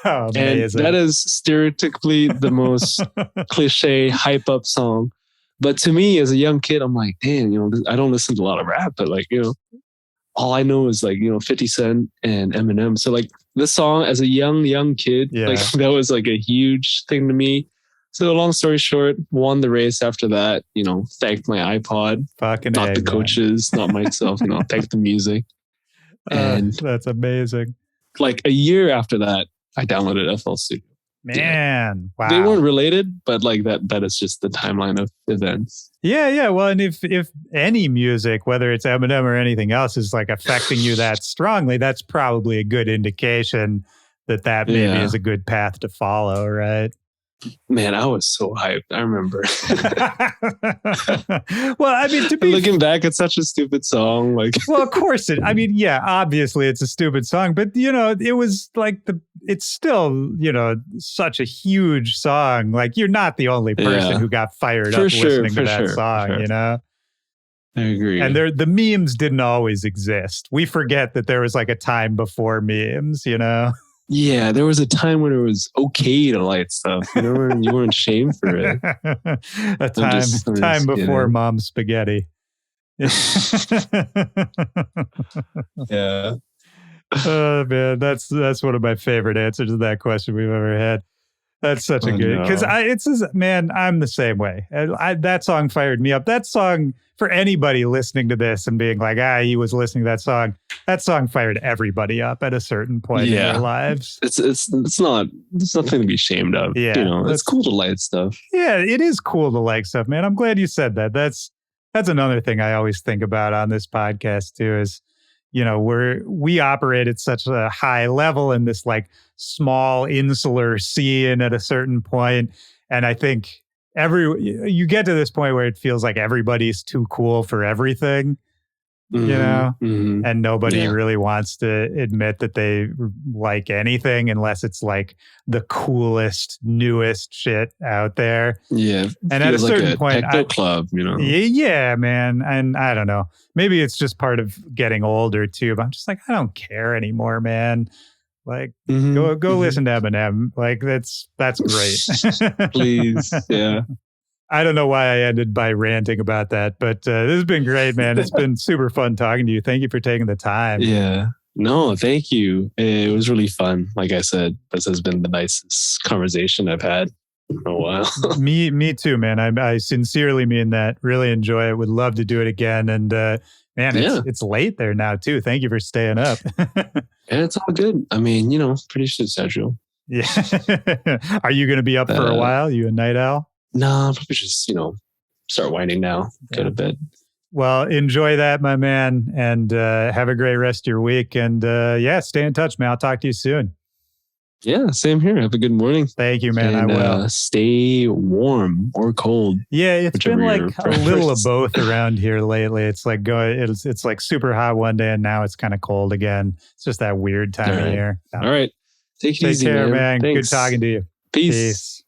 B: Oh,
A: and that is stereotypically the most cliche hype up song. But to me, as a young kid, I'm like, damn, I don't listen to a lot of rap, but like, all I know is like, 50 Cent and Eminem. So like this song as a young kid, like that was like a huge thing to me. So long story short, won the race after that, thanked my iPod, not the coaches, not myself, thanked the music. And
B: that's amazing.
A: Like a year after that, I downloaded FL Studio.
B: Man, wow.
A: They weren't related, but like that is just the timeline of events.
B: Yeah. Well, and if any music, whether it's Eminem or anything else, is like affecting you that strongly, that's probably a good indication that maybe is a good path to follow, right?
A: Man, I was so hyped. I remember.
B: Well, I mean,
A: looking back, it's such a stupid song. Like,
B: well, of course obviously it's a stupid song, but it was like it's still, such a huge song. Like, you're not the only person who got fired up listening to that song,
A: I agree.
B: And the memes didn't always exist. We forget that there was like a time before memes,
A: Yeah, there was a time when it was okay to light stuff. You weren't shamed for it.
B: A time before mom spaghetti.
A: Yeah.
B: Oh man, that's one of my favorite answers to that question we've ever had. That's such a good, because I'm the same way. That song fired me up. That song, for anybody listening to this and being like, he was listening to that song fired everybody up at a certain point in their lives.
A: It's nothing to be ashamed of. Yeah, it's cool to like stuff.
B: Yeah, it is cool to like stuff, man. I'm glad you said that. That's another thing I always think about on this podcast too, is we operate at such a high level in this like small insular scene at a certain point. And I think you get to this point where it feels like everybody's too cool for everything, and nobody really wants to admit that they like anything unless it's like the coolest, newest shit out there.
A: Yeah.
B: And at a certain point,
A: techno club,
B: Yeah, man. And I don't know, maybe it's just part of getting older too, but I'm just like, I don't care anymore, man. Like, go listen to Eminem. Like, that's great.
A: Please. Yeah.
B: I don't know why I ended by ranting about that, but this has been great, man. It's been super fun talking to you. Thank you for taking the time.
A: Yeah. No, thank you. It was really fun. Like I said, this has been the nicest conversation I've had in a while.
B: Me too, man. I sincerely mean that. Really enjoy it. Would love to do it again. And man, it's late there now too. Thank you for staying up.
A: Yeah, it's all good. I mean, pretty shit schedule.
B: Yeah. Are you going to be up for a while? You a night owl?
A: No, I'll probably just, start winding down, go to bed.
B: Well, enjoy that, my man, and have a great rest of your week. And stay in touch, man. I'll talk to you soon.
A: Yeah, same here. Have a good morning.
B: Thank you, man.
A: And,
B: I will.
A: Stay warm or cold.
B: Yeah, it's been like a little of both around here lately. It's like it's like super hot one day, and now it's kind of cold again. It's just that weird time of year.
A: All right. Take it easy,
B: care,
A: man.
B: Good talking to you.
A: Peace.